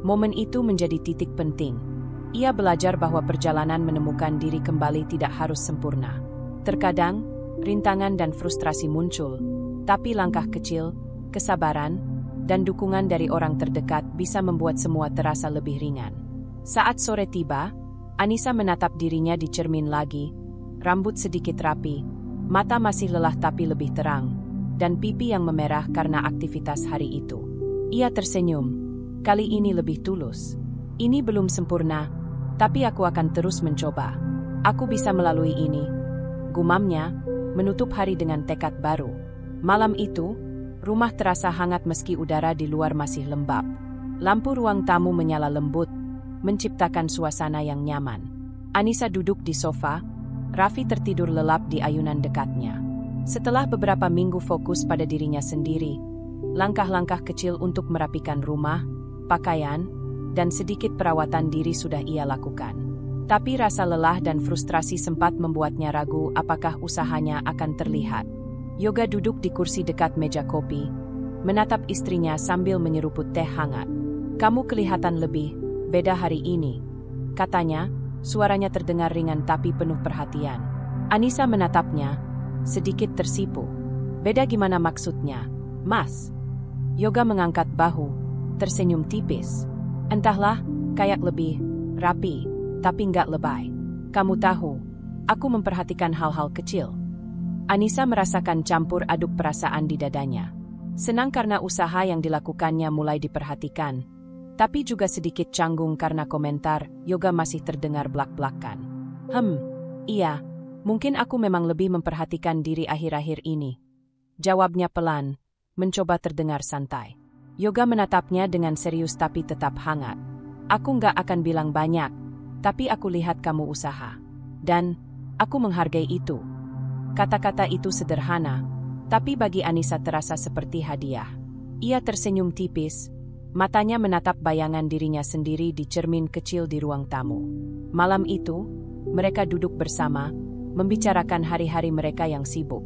Speaker 1: Momen itu menjadi titik penting. Ia belajar bahwa perjalanan menemukan diri kembali tidak harus sempurna. Terkadang, rintangan dan frustrasi muncul, tapi langkah kecil, kesabaran, dan dukungan dari orang terdekat bisa membuat semua terasa lebih ringan. Saat sore tiba, Anissa menatap dirinya di cermin lagi, rambut sedikit rapi, mata masih lelah tapi lebih terang, dan pipi yang memerah karena aktivitas hari itu. Ia tersenyum, kali ini lebih tulus. Ini belum sempurna, tapi aku akan terus mencoba. Aku bisa melalui ini, gumamnya, menutup hari dengan tekad baru. Malam itu, rumah terasa hangat meski udara di luar masih lembab. Lampu ruang tamu menyala lembut, menciptakan suasana yang nyaman. Anissa duduk di sofa, Raffi tertidur lelap di ayunan dekatnya. Setelah beberapa minggu fokus pada dirinya sendiri, langkah-langkah kecil untuk merapikan rumah, pakaian, dan sedikit perawatan diri sudah ia lakukan. Tapi rasa lelah dan frustrasi sempat membuatnya ragu apakah usahanya akan terlihat. Yoga duduk di kursi dekat meja kopi, menatap istrinya sambil menyeruput teh hangat. Kamu kelihatan lebih beda hari ini, katanya, suaranya terdengar ringan tapi penuh perhatian. Anissa menatapnya, sedikit tersipu. Beda gimana maksudnya, Mas? Yoga mengangkat bahu, tersenyum tipis. Entahlah, kayak lebih rapi, tapi nggak lebay. Kamu tahu, aku memperhatikan hal-hal kecil. Anissa merasakan campur aduk perasaan di dadanya. Senang karena usaha yang dilakukannya mulai diperhatikan, tapi juga sedikit canggung karena komentar Yoga masih terdengar blak-blakan. Iya, mungkin aku memang lebih memperhatikan diri akhir-akhir ini. Jawabnya pelan, mencoba terdengar santai. Yoga menatapnya dengan serius tapi tetap hangat. Aku nggak akan bilang banyak, tapi aku lihat kamu usaha. Dan, aku menghargai itu. Kata-kata itu sederhana, tapi bagi Anissa terasa seperti hadiah. Ia tersenyum tipis, matanya menatap bayangan dirinya sendiri di cermin kecil di ruang tamu. Malam itu, mereka duduk bersama, membicarakan hari-hari mereka yang sibuk.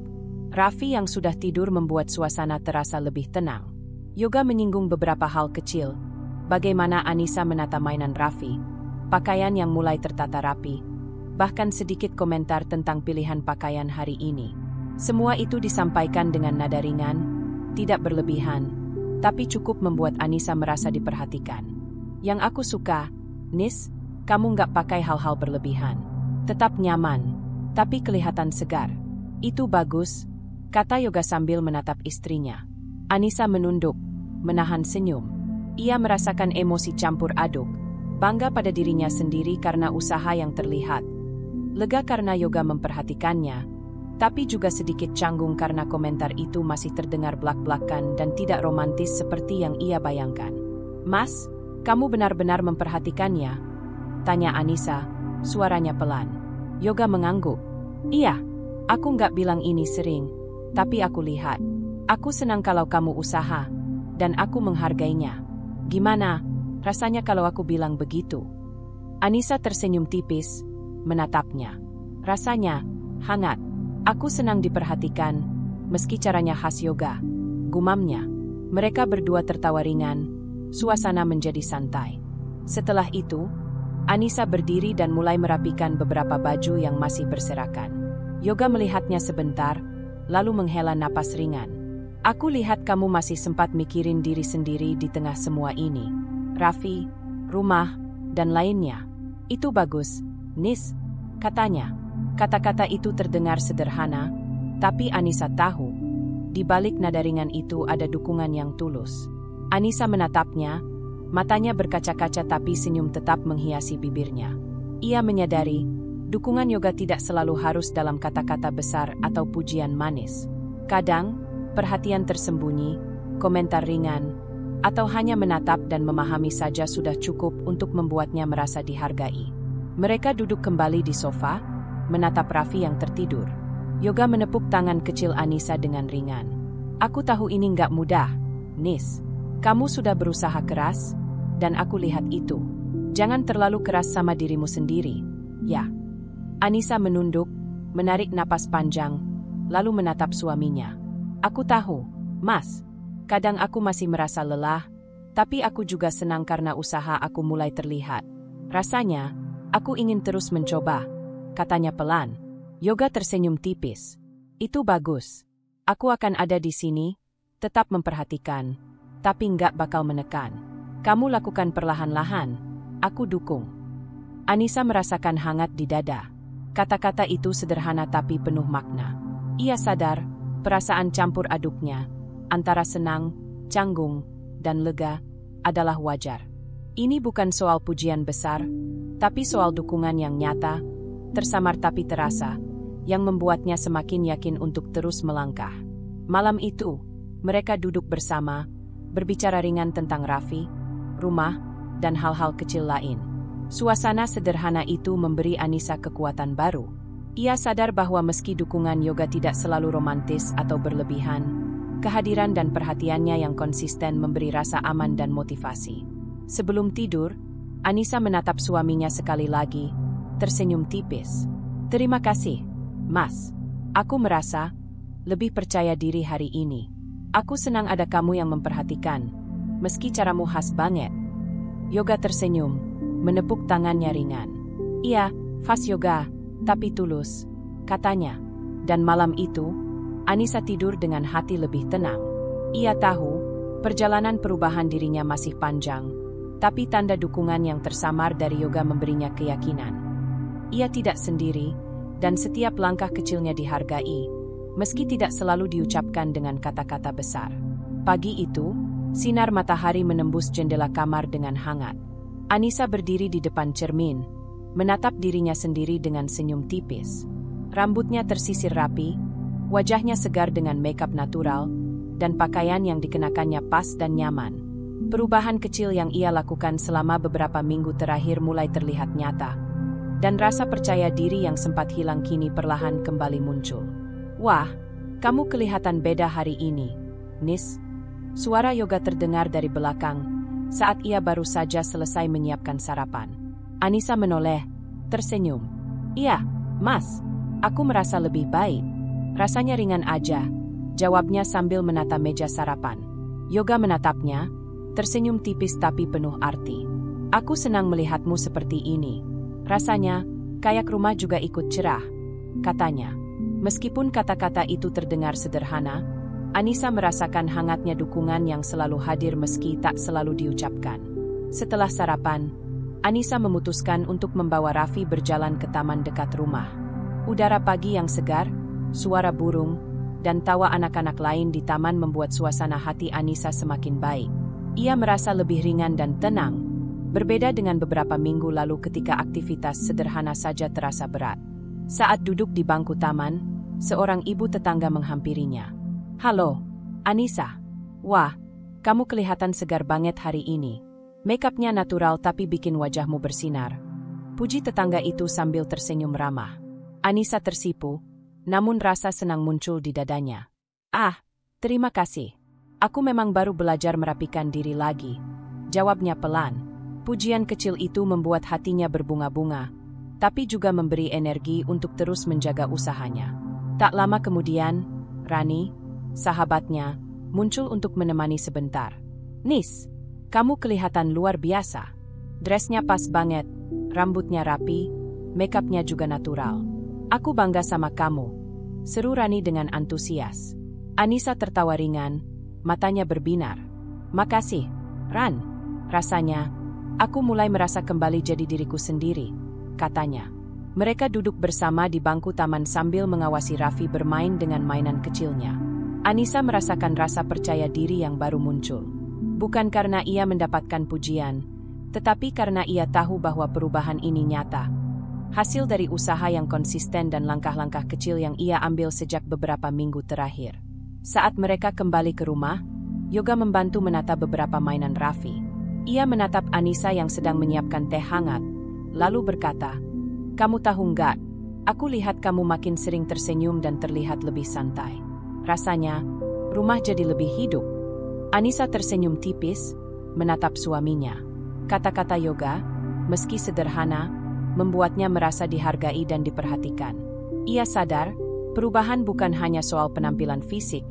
Speaker 1: Raffi yang sudah tidur membuat suasana terasa lebih tenang. Yoga menyinggung beberapa hal kecil, bagaimana Anissa menata mainan Raffi, pakaian yang mulai tertata rapi, bahkan sedikit komentar tentang pilihan pakaian hari ini. Semua itu disampaikan dengan nada ringan, tidak berlebihan, tapi cukup membuat Anissa merasa diperhatikan. Yang aku suka, Nis, kamu nggak pakai hal-hal berlebihan. Tetap nyaman, tapi kelihatan segar. Itu bagus, kata Yoga sambil menatap istrinya. Anissa menunduk, menahan senyum. Ia merasakan emosi campur aduk, bangga pada dirinya sendiri karena usaha yang terlihat. Lega karena Yoga memperhatikannya, tapi juga sedikit canggung karena komentar itu masih terdengar blak-blakan dan tidak romantis seperti yang ia bayangkan. Mas, kamu benar-benar memperhatikannya? Tanya Anissa, suaranya pelan. Yoga mengangguk. Iya, aku nggak bilang ini sering, tapi aku lihat. Aku senang kalau kamu usaha, dan aku menghargainya. Gimana, rasanya kalau aku bilang begitu? Anissa tersenyum tipis, menatapnya. Rasanya, hangat. Aku senang diperhatikan, meski caranya khas Yoga. Gumamnya. Mereka berdua tertawa ringan, suasana menjadi santai. Setelah itu, Anissa berdiri dan mulai merapikan beberapa baju yang masih berserakan. Yoga melihatnya sebentar, lalu menghela napas ringan. Aku lihat kamu masih sempat mikirin diri sendiri di tengah semua ini. Raffi, rumah, dan lainnya. Itu bagus, Nis, katanya. Kata-kata itu terdengar sederhana, tapi Anissa tahu, di balik nada ringan itu ada dukungan yang tulus. Anissa menatapnya, matanya berkaca-kaca tapi senyum tetap menghiasi bibirnya. Ia menyadari, dukungan Yoga tidak selalu harus dalam kata-kata besar atau pujian manis. Kadang, perhatian tersembunyi, komentar ringan, atau hanya menatap dan memahami saja sudah cukup untuk membuatnya merasa dihargai. Mereka duduk kembali di sofa, menatap Raffi yang tertidur. Yoga menepuk tangan kecil Anissa dengan ringan. Aku tahu ini nggak mudah, Nis. Kamu sudah berusaha keras, dan aku lihat itu. Jangan terlalu keras sama dirimu sendiri, ya. Anissa menunduk, menarik napas panjang, lalu menatap suaminya. Aku tahu, Mas. Kadang aku masih merasa lelah, tapi aku juga senang karena usaha aku mulai terlihat. Rasanya, aku ingin terus mencoba, katanya pelan. Yoga tersenyum tipis. Itu bagus. Aku akan ada di sini, tetap memperhatikan, tapi nggak bakal menekan. Kamu lakukan perlahan-lahan, aku dukung. Anissa merasakan hangat di dada. Kata-kata itu sederhana tapi penuh makna. Ia sadar, perasaan campur aduknya, antara senang, canggung, dan lega, adalah wajar. Ini bukan soal pujian besar, tapi soal dukungan yang nyata, tersamar tapi terasa, yang membuatnya semakin yakin untuk terus melangkah. Malam itu, mereka duduk bersama, berbicara ringan tentang Raffi, rumah, dan hal-hal kecil lain. Suasana sederhana itu memberi Anissa kekuatan baru. Ia sadar bahwa meski dukungan Yoga tidak selalu romantis atau berlebihan, kehadiran dan perhatiannya yang konsisten memberi rasa aman dan motivasi. Sebelum tidur, Anissa menatap suaminya sekali lagi, tersenyum tipis. Terima kasih, Mas. Aku merasa lebih percaya diri hari ini. Aku senang ada kamu yang memperhatikan, meski caramu khas banget. Yoga tersenyum, menepuk tangannya ringan. Iya, fast yoga, tapi tulus, katanya. Dan malam itu, Anissa tidur dengan hati lebih tenang. Ia tahu, perjalanan perubahan dirinya masih panjang, tapi tanda dukungan yang tersamar dari yoga memberinya keyakinan. Ia tidak sendiri, dan setiap langkah kecilnya dihargai, meski tidak selalu diucapkan dengan kata-kata besar. Pagi itu, sinar matahari menembus jendela kamar dengan hangat. Anissa berdiri di depan cermin, menatap dirinya sendiri dengan senyum tipis. Rambutnya tersisir rapi, wajahnya segar dengan makeup natural, dan pakaian yang dikenakannya pas dan nyaman. Perubahan kecil yang ia lakukan selama beberapa minggu terakhir mulai terlihat nyata, dan rasa percaya diri yang sempat hilang kini perlahan kembali muncul. Wah, kamu kelihatan beda hari ini, Nis. Suara yoga terdengar dari belakang saat ia baru saja selesai menyiapkan sarapan. Anissa menoleh, tersenyum. Iya, Mas, aku merasa lebih baik. Rasanya ringan aja, jawabnya sambil menata meja sarapan. Yoga menatapnya, tersenyum tipis tapi penuh arti. Aku senang melihatmu seperti ini. Rasanya, kayak rumah juga ikut cerah, katanya. Meskipun kata-kata itu terdengar sederhana, Anissa merasakan hangatnya dukungan yang selalu hadir meski tak selalu diucapkan. Setelah sarapan, Anissa memutuskan untuk membawa Raffi berjalan ke taman dekat rumah. Udara pagi yang segar, suara burung, dan tawa anak-anak lain di taman membuat suasana hati Anissa semakin baik. Ia merasa lebih ringan dan tenang, berbeda dengan beberapa minggu lalu ketika aktivitas sederhana saja terasa berat. Saat duduk di bangku taman, seorang ibu tetangga menghampirinya. Halo, Anissa. Wah, kamu kelihatan segar banget hari ini. Makeupnya natural tapi bikin wajahmu bersinar, puji tetangga itu sambil tersenyum ramah. Anissa tersipu, namun rasa senang muncul di dadanya. Ah, terima kasih. Aku memang baru belajar merapikan diri lagi, jawabnya pelan. Pujian kecil itu membuat hatinya berbunga-bunga, tapi juga memberi energi untuk terus menjaga usahanya. Tak lama kemudian, Rani, sahabatnya, muncul untuk menemani sebentar. Nis, kamu kelihatan luar biasa. Dressnya pas banget, rambutnya rapi, makeupnya juga natural. Aku bangga sama kamu, seru Rani dengan antusias. Anissa tertawa ringan, matanya berbinar. Makasih, Ran. Rasanya, aku mulai merasa kembali jadi diriku sendiri, katanya. Mereka duduk bersama di bangku taman sambil mengawasi Raffi bermain dengan mainan kecilnya. Anissa merasakan rasa percaya diri yang baru muncul. Bukan karena ia mendapatkan pujian, tetapi karena ia tahu bahwa perubahan ini nyata. Hasil dari usaha yang konsisten dan langkah-langkah kecil yang ia ambil sejak beberapa minggu terakhir. Saat mereka kembali ke rumah, Yoga membantu menata beberapa mainan Raffi. Ia menatap Anissa yang sedang menyiapkan teh hangat, lalu berkata, "Kamu tahu nggak, aku lihat kamu makin sering tersenyum dan terlihat lebih santai. Rasanya, rumah jadi lebih hidup." Anissa tersenyum tipis, menatap suaminya. Kata-kata Yoga, meski sederhana, membuatnya merasa dihargai dan diperhatikan. Ia sadar, perubahan bukan hanya soal penampilan fisik,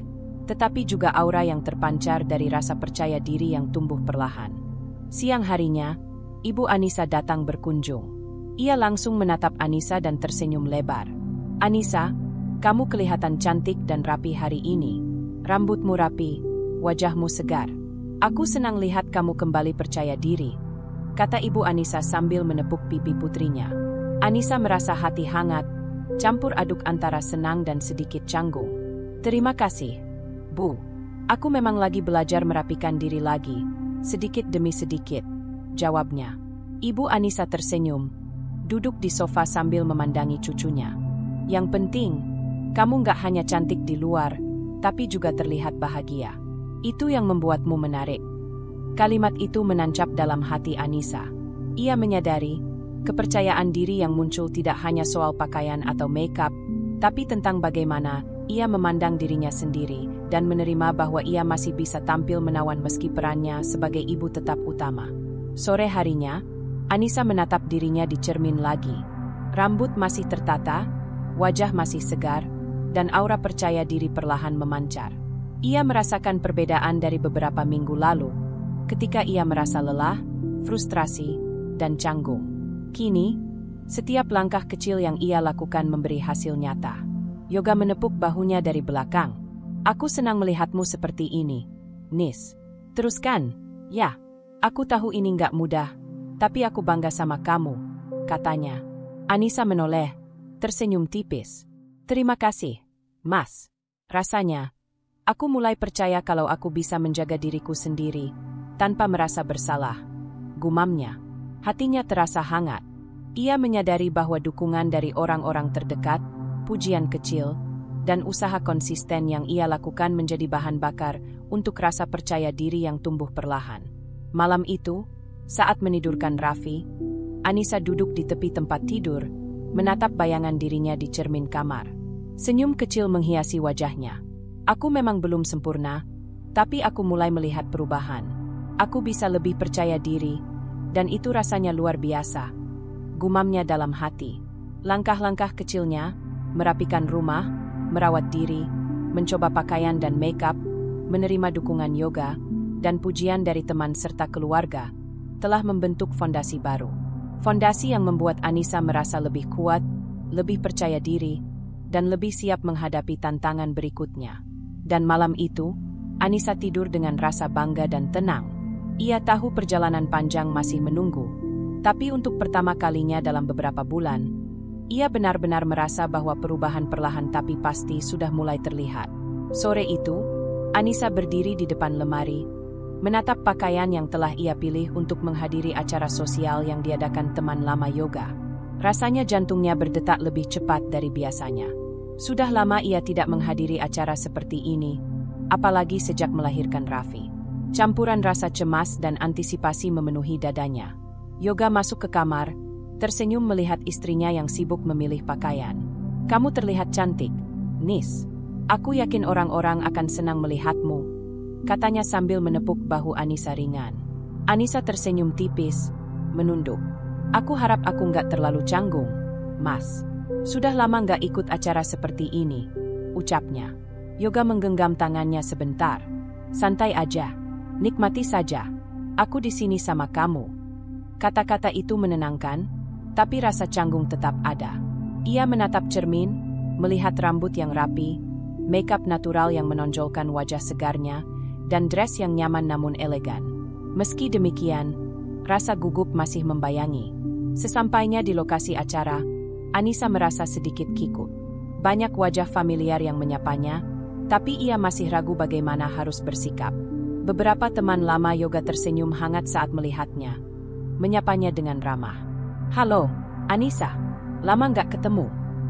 Speaker 1: tetapi juga aura yang terpancar dari rasa percaya diri yang tumbuh perlahan. Siang harinya, Ibu Anissa datang berkunjung. Ia langsung menatap Anissa dan tersenyum lebar. "Anissa, kamu kelihatan cantik dan rapi hari ini. Rambutmu rapi, wajahmu segar. Aku senang lihat kamu kembali percaya diri," kata Ibu Anissa sambil menepuk pipi putrinya. Anissa merasa hati hangat, campur aduk antara senang dan sedikit canggung. "Terima kasih, Bu. Aku memang lagi belajar merapikan diri lagi, sedikit demi sedikit," jawabnya. Ibu Anissa tersenyum, duduk di sofa sambil memandangi cucunya. "Yang penting, kamu nggak hanya cantik di luar, tapi juga terlihat bahagia. Itu yang membuatmu menarik." Kalimat itu menancap dalam hati Anissa. Ia menyadari, kepercayaan diri yang muncul tidak hanya soal pakaian atau makeup, tapi tentang bagaimana ia memandang dirinya sendiri dan menerima bahwa ia masih bisa tampil menawan meski perannya sebagai ibu tetap utama. Sore harinya, Anissa menatap dirinya di cermin lagi. Rambut masih tertata, wajah masih segar, dan aura percaya diri perlahan memancar. Ia merasakan perbedaan dari beberapa minggu lalu, ketika ia merasa lelah, frustrasi, dan canggung. Kini, setiap langkah kecil yang ia lakukan memberi hasil nyata. Yoga menepuk bahunya dari belakang. Aku senang melihatmu seperti ini, Nis. Teruskan. Ya, aku tahu ini nggak mudah, tapi aku bangga sama kamu, katanya. Anissa menoleh, tersenyum tipis. Terima kasih, Mas. Rasanya, aku mulai percaya kalau aku bisa menjaga diriku sendiri, tanpa merasa bersalah. Gumamnya. Hatinya terasa hangat. Ia menyadari bahwa dukungan dari orang-orang terdekat, pujian kecil, dan usaha konsisten yang ia lakukan menjadi bahan bakar untuk rasa percaya diri yang tumbuh perlahan. Malam itu, saat menidurkan Raffi, Anissa duduk di tepi tempat tidur, menatap bayangan dirinya di cermin kamar. Senyum kecil menghiasi wajahnya. Aku memang belum sempurna, tapi aku mulai melihat perubahan. Aku bisa lebih percaya diri, dan itu rasanya luar biasa. Gumamnya dalam hati. Langkah-langkah kecilnya, merapikan rumah, merawat diri, mencoba pakaian dan make-up, menerima dukungan yoga, dan pujian dari teman serta keluarga, telah membentuk fondasi baru. Fondasi yang membuat Anissa merasa lebih kuat, lebih percaya diri, dan lebih siap menghadapi tantangan berikutnya. Dan malam itu, Anissa tidur dengan rasa bangga dan tenang. Ia tahu perjalanan panjang masih menunggu, tapi untuk pertama kalinya dalam beberapa bulan, ia benar-benar merasa bahwa perubahan perlahan tapi pasti sudah mulai terlihat. Sore itu, Anissa berdiri di depan lemari, menatap pakaian yang telah ia pilih untuk menghadiri acara sosial yang diadakan teman lama yoga. Rasanya jantungnya berdetak lebih cepat dari biasanya. Sudah lama ia tidak menghadiri acara seperti ini, apalagi sejak melahirkan Raffi. Campuran rasa cemas dan antisipasi memenuhi dadanya. Yoga masuk ke kamar, tersenyum melihat istrinya yang sibuk memilih pakaian. Kamu terlihat cantik, Nis. Aku yakin orang-orang akan senang melihatmu, katanya sambil menepuk bahu Anissa ringan. Anissa tersenyum tipis, menunduk. Aku harap aku nggak terlalu canggung, Mas. Sudah lama nggak ikut acara seperti ini, ucapnya. Yoga menggenggam tangannya sebentar. Santai aja, nikmati saja. Aku di sini sama kamu. Kata-kata itu menenangkan, tapi rasa canggung tetap ada. Ia menatap cermin, melihat rambut yang rapi, makeup natural yang menonjolkan wajah segarnya, dan dress yang nyaman namun elegan. Meski demikian, rasa gugup masih membayangi. Sesampainya di lokasi acara, Anissa merasa sedikit kikuk. Banyak wajah familiar yang menyapanya, tapi ia masih ragu bagaimana harus bersikap. Beberapa teman lama yoga tersenyum hangat saat melihatnya, menyapanya dengan ramah. Halo, Anissa. Lama nggak ketemu.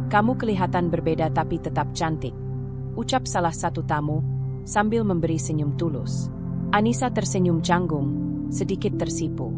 Speaker 1: Kamu kelihatan berbeda tapi tetap cantik, ucap salah satu tamu, sambil memberi senyum tulus. Anissa tersenyum canggung, sedikit tersipu.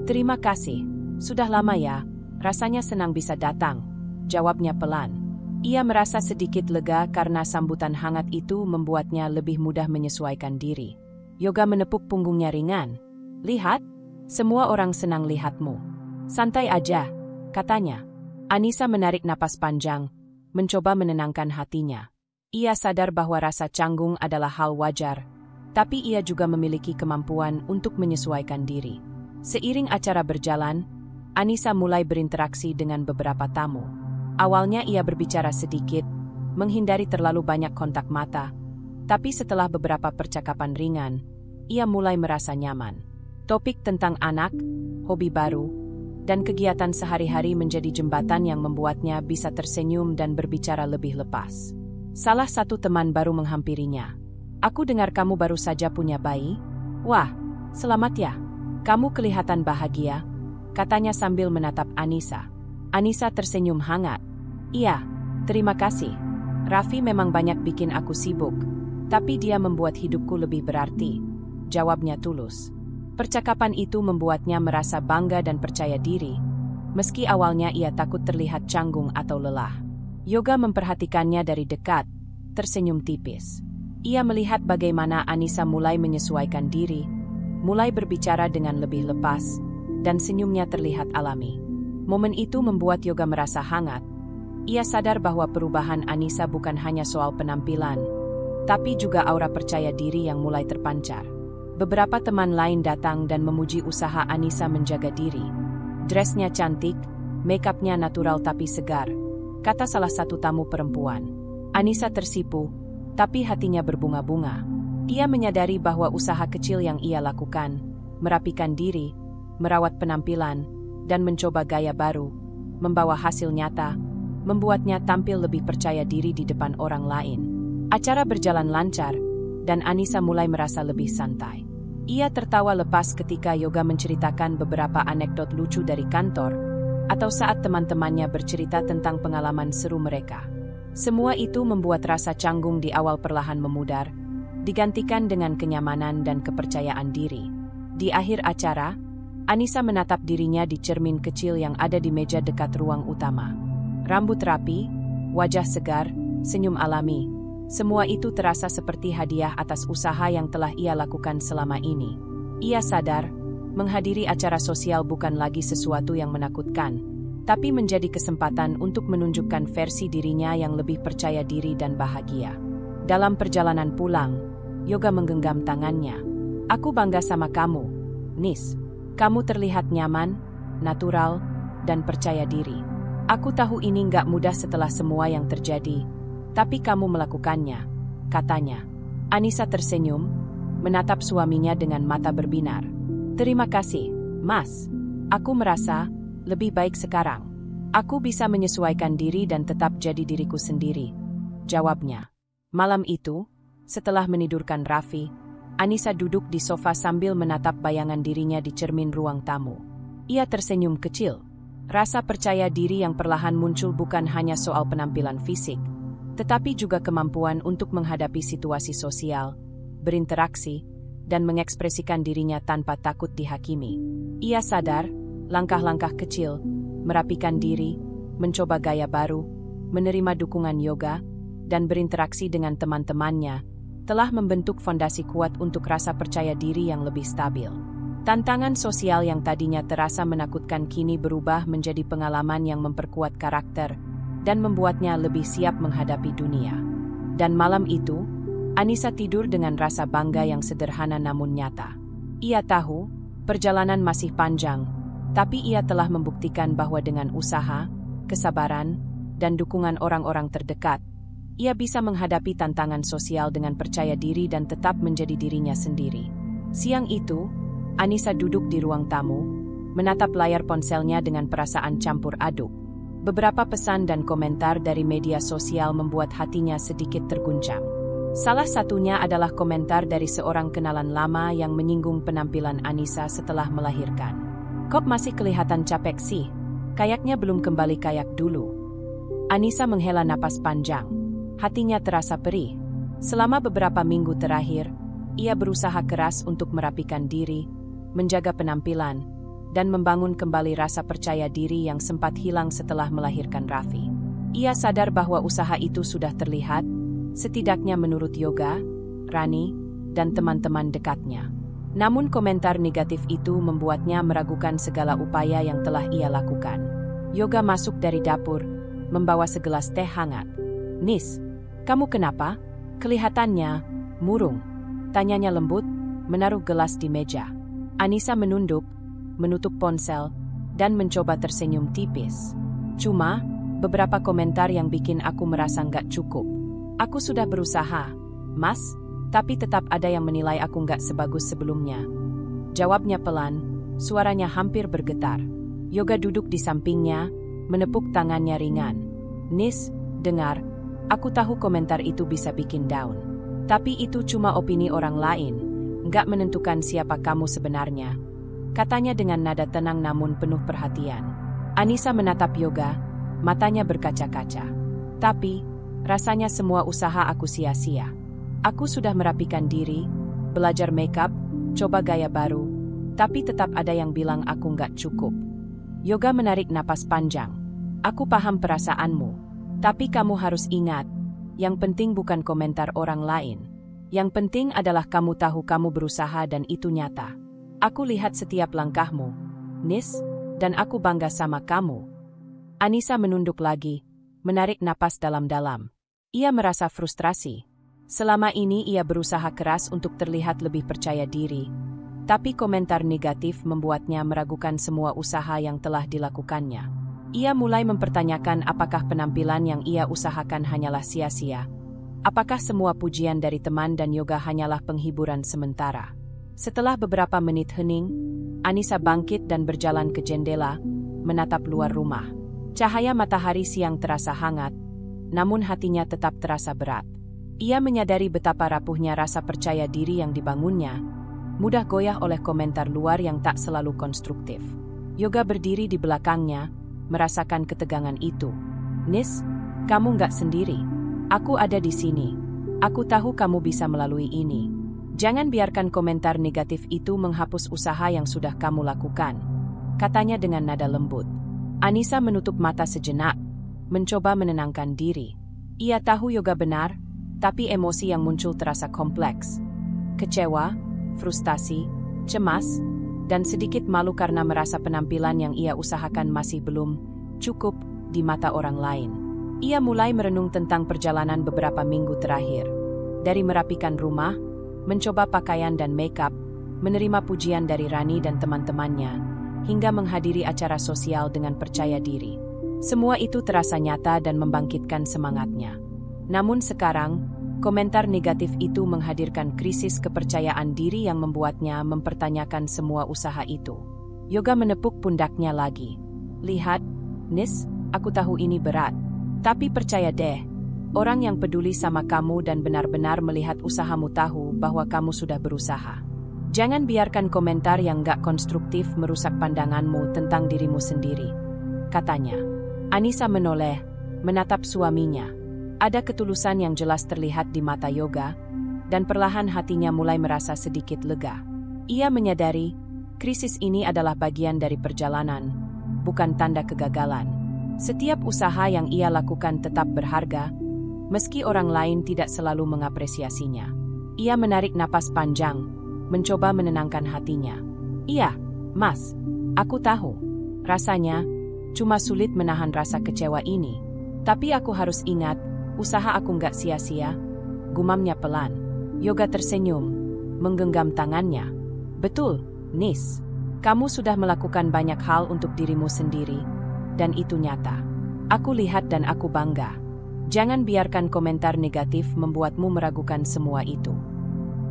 Speaker 1: Terima kasih. Sudah lama ya, rasanya senang bisa datang, jawabnya pelan. Ia merasa sedikit lega karena sambutan hangat itu membuatnya lebih mudah menyesuaikan diri. Yoga menepuk punggungnya ringan. Lihat, semua orang senang lihatmu. Santai aja, katanya. Anissa menarik napas panjang, mencoba menenangkan hatinya. Ia sadar bahwa rasa canggung adalah hal wajar, tapi ia juga memiliki kemampuan untuk menyesuaikan diri. Seiring acara berjalan, Anissa mulai berinteraksi dengan beberapa tamu. Awalnya ia berbicara sedikit, menghindari terlalu banyak kontak mata, tapi setelah beberapa percakapan ringan, ia mulai merasa nyaman. Topik tentang anak, hobi baru, dan kegiatan sehari-hari menjadi jembatan yang membuatnya bisa tersenyum dan berbicara lebih lepas. Salah satu teman baru menghampirinya. Aku dengar kamu baru saja punya bayi? Wah, selamat ya. Kamu kelihatan bahagia, katanya sambil menatap Anissa. Anissa tersenyum hangat. Iya, terima kasih. Raffi memang banyak bikin aku sibuk, tapi dia membuat hidupku lebih berarti, jawabnya tulus. Percakapan itu membuatnya merasa bangga dan percaya diri, meski awalnya ia takut terlihat canggung atau lelah. Yoga memperhatikannya dari dekat, tersenyum tipis. Ia melihat bagaimana Anissa mulai menyesuaikan diri, mulai berbicara dengan lebih lepas, dan senyumnya terlihat alami. Momen itu membuat Yoga merasa hangat. Ia sadar bahwa perubahan Anissa bukan hanya soal penampilan, tapi juga aura percaya diri yang mulai terpancar. Beberapa teman lain datang dan memuji usaha Anissa menjaga diri. Dressnya cantik, makeupnya natural tapi segar, kata salah satu tamu perempuan. Anissa tersipu, tapi hatinya berbunga-bunga. Ia menyadari bahwa usaha kecil yang ia lakukan, merapikan diri, merawat penampilan, dan mencoba gaya baru, membawa hasil nyata, membuatnya tampil lebih percaya diri di depan orang lain. Acara berjalan lancar, dan Anissa mulai merasa lebih santai. Ia tertawa lepas ketika Yoga menceritakan beberapa anekdot lucu dari kantor, atau saat teman-temannya bercerita tentang pengalaman seru mereka. Semua itu membuat rasa canggung di awal perlahan memudar, digantikan dengan kenyamanan dan kepercayaan diri. Di akhir acara, Anissa menatap dirinya di cermin kecil yang ada di meja dekat ruang utama. Rambut rapi, wajah segar, senyum alami. Semua itu terasa seperti hadiah atas usaha yang telah ia lakukan selama ini. Ia sadar, menghadiri acara sosial bukan lagi sesuatu yang menakutkan, tapi menjadi kesempatan untuk menunjukkan versi dirinya yang lebih percaya diri dan bahagia. Dalam perjalanan pulang, Yoga menggenggam tangannya. Aku bangga sama kamu, Nis. Kamu terlihat nyaman, natural, dan percaya diri. Aku tahu ini nggak mudah setelah semua yang terjadi, tapi kamu melakukannya, katanya. Anissa tersenyum, menatap suaminya dengan mata berbinar. Terima kasih, Mas. Aku merasa lebih baik sekarang. Aku bisa menyesuaikan diri dan tetap jadi diriku sendiri, jawabnya. Malam itu, setelah menidurkan Raffi, Anissa duduk di sofa sambil menatap bayangan dirinya di cermin ruang tamu. Ia tersenyum kecil. Rasa percaya diri yang perlahan muncul bukan hanya soal penampilan fisik, tetapi juga kemampuan untuk menghadapi situasi sosial, berinteraksi, dan mengekspresikan dirinya tanpa takut dihakimi. Ia sadar, langkah-langkah kecil, merapikan diri, mencoba gaya baru, menerima dukungan Yoga, dan berinteraksi dengan teman-temannya, telah membentuk fondasi kuat untuk rasa percaya diri yang lebih stabil. Tantangan sosial yang tadinya terasa menakutkan kini berubah menjadi pengalaman yang memperkuat karakter dan membuatnya lebih siap menghadapi dunia. Dan malam itu, Anissa tidur dengan rasa bangga yang sederhana namun nyata. Ia tahu, perjalanan masih panjang, tapi ia telah membuktikan bahwa dengan usaha, kesabaran, dan dukungan orang-orang terdekat, ia bisa menghadapi tantangan sosial dengan percaya diri dan tetap menjadi dirinya sendiri. Siang itu, Anissa duduk di ruang tamu, menatap layar ponselnya dengan perasaan campur aduk. Beberapa pesan dan komentar dari media sosial membuat hatinya sedikit terguncang. Salah satunya adalah komentar dari seorang kenalan lama yang menyinggung penampilan Anissa setelah melahirkan. Kok masih kelihatan capek sih? Kayaknya belum kembali kayak dulu. Anissa menghela napas panjang. Hatinya terasa perih. Selama beberapa minggu terakhir, ia berusaha keras untuk merapikan diri, menjaga penampilan, dan membangun kembali rasa percaya diri yang sempat hilang setelah melahirkan Raffi. Ia sadar bahwa usaha itu sudah terlihat, setidaknya menurut Yoga, Rani, dan teman-teman dekatnya. Namun komentar negatif itu membuatnya meragukan segala upaya yang telah ia lakukan. Yoga masuk dari dapur, membawa segelas teh hangat. Nis, kamu kenapa? Kelihatannya murung, tanyanya lembut, menaruh gelas di meja. Anissa menunduk, menutup ponsel, dan mencoba tersenyum tipis. Cuma, beberapa komentar yang bikin aku merasa nggak cukup. Aku sudah berusaha, Mas, tapi tetap ada yang menilai aku nggak sebagus sebelumnya. Jawabnya pelan, suaranya hampir bergetar. Yoga duduk di sampingnya, menepuk tangannya ringan. Nis, dengar, aku tahu komentar itu bisa bikin down. Tapi itu cuma opini orang lain, nggak menentukan siapa kamu sebenarnya, katanya dengan nada tenang namun penuh perhatian. Anissa menatap Yoga, matanya berkaca-kaca. Tapi, rasanya semua usaha aku sia-sia. Aku sudah merapikan diri, belajar makeup, coba gaya baru, tapi tetap ada yang bilang aku nggak cukup. Yoga menarik napas panjang. Aku paham perasaanmu, tapi kamu harus ingat, yang penting bukan komentar orang lain. Yang penting adalah kamu tahu kamu berusaha dan itu nyata. Aku lihat setiap langkahmu, Nis, dan aku bangga sama kamu. Anissa menunduk lagi, menarik napas dalam-dalam. Ia merasa frustrasi. Selama ini ia berusaha keras untuk terlihat lebih percaya diri, Tapi komentar negatif membuatnya meragukan semua usaha yang telah dilakukannya. Ia mulai mempertanyakan apakah penampilan yang ia usahakan hanyalah sia-sia. Apakah semua pujian dari teman dan yoga hanyalah penghiburan sementara? Setelah beberapa menit hening, Anissa bangkit dan berjalan ke jendela, menatap luar rumah. Cahaya matahari siang terasa hangat, namun hatinya tetap terasa berat. Ia menyadari betapa rapuhnya rasa percaya diri yang dibangunnya, mudah goyah oleh komentar luar yang tak selalu konstruktif. Yoga berdiri di belakangnya, merasakan ketegangan itu. "Nis, kamu nggak sendiri. Aku ada di sini. Aku tahu kamu bisa melalui ini. Jangan biarkan komentar negatif itu menghapus usaha yang sudah kamu lakukan," katanya dengan nada lembut. Anissa menutup mata sejenak, mencoba menenangkan diri. Ia tahu yoga benar, tapi emosi yang muncul terasa kompleks. Kecewa, frustasi, cemas, dan sedikit malu karena merasa penampilan yang ia usahakan masih belum cukup di mata orang lain. Ia mulai merenung tentang perjalanan beberapa minggu terakhir. Dari merapikan rumah, mencoba pakaian dan make-up, menerima pujian dari Rani dan teman-temannya, hingga menghadiri acara sosial dengan percaya diri. Semua itu terasa nyata dan membangkitkan semangatnya. Namun sekarang, komentar negatif itu menghadirkan krisis kepercayaan diri yang membuatnya mempertanyakan semua usaha itu. Yoga menepuk pundaknya lagi. "Lihat, Nis, aku tahu ini berat. Tapi percaya deh, orang yang peduli sama kamu dan benar-benar melihat usahamu tahu bahwa kamu sudah berusaha. Jangan biarkan komentar yang gak konstruktif merusak pandanganmu tentang dirimu sendiri," katanya. Anissa menoleh, menatap suaminya. Ada ketulusan yang jelas terlihat di mata Yoga, dan perlahan hatinya mulai merasa sedikit lega. Ia menyadari, krisis ini adalah bagian dari perjalanan, bukan tanda kegagalan. Setiap usaha yang ia lakukan tetap berharga, meski orang lain tidak selalu mengapresiasinya. Ia menarik napas panjang, mencoba menenangkan hatinya. "Iya, Mas, aku tahu. Rasanya, cuma sulit menahan rasa kecewa ini. Tapi aku harus ingat, usaha aku nggak sia-sia," gumamnya pelan. Yoga tersenyum, menggenggam tangannya. "Betul, Nis. Kamu sudah melakukan banyak hal untuk dirimu sendiri, dan itu nyata. Aku lihat dan aku bangga. Jangan biarkan komentar negatif membuatmu meragukan semua itu."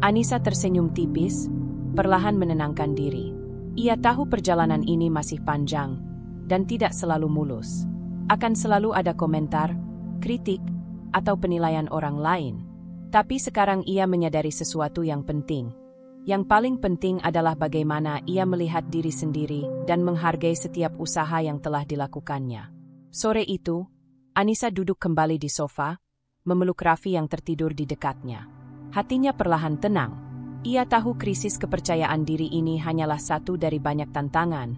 Speaker 1: Anissa tersenyum tipis, perlahan menenangkan diri. Ia tahu perjalanan ini masih panjang, dan tidak selalu mulus. Akan selalu ada komentar, kritik, atau penilaian orang lain. Tapi sekarang ia menyadari sesuatu yang penting. Yang paling penting adalah bagaimana ia melihat diri sendiri dan menghargai setiap usaha yang telah dilakukannya. Sore itu, Anissa duduk kembali di sofa, memeluk Raffi yang tertidur di dekatnya. Hatinya perlahan tenang. Ia tahu krisis kepercayaan diri ini hanyalah satu dari banyak tantangan,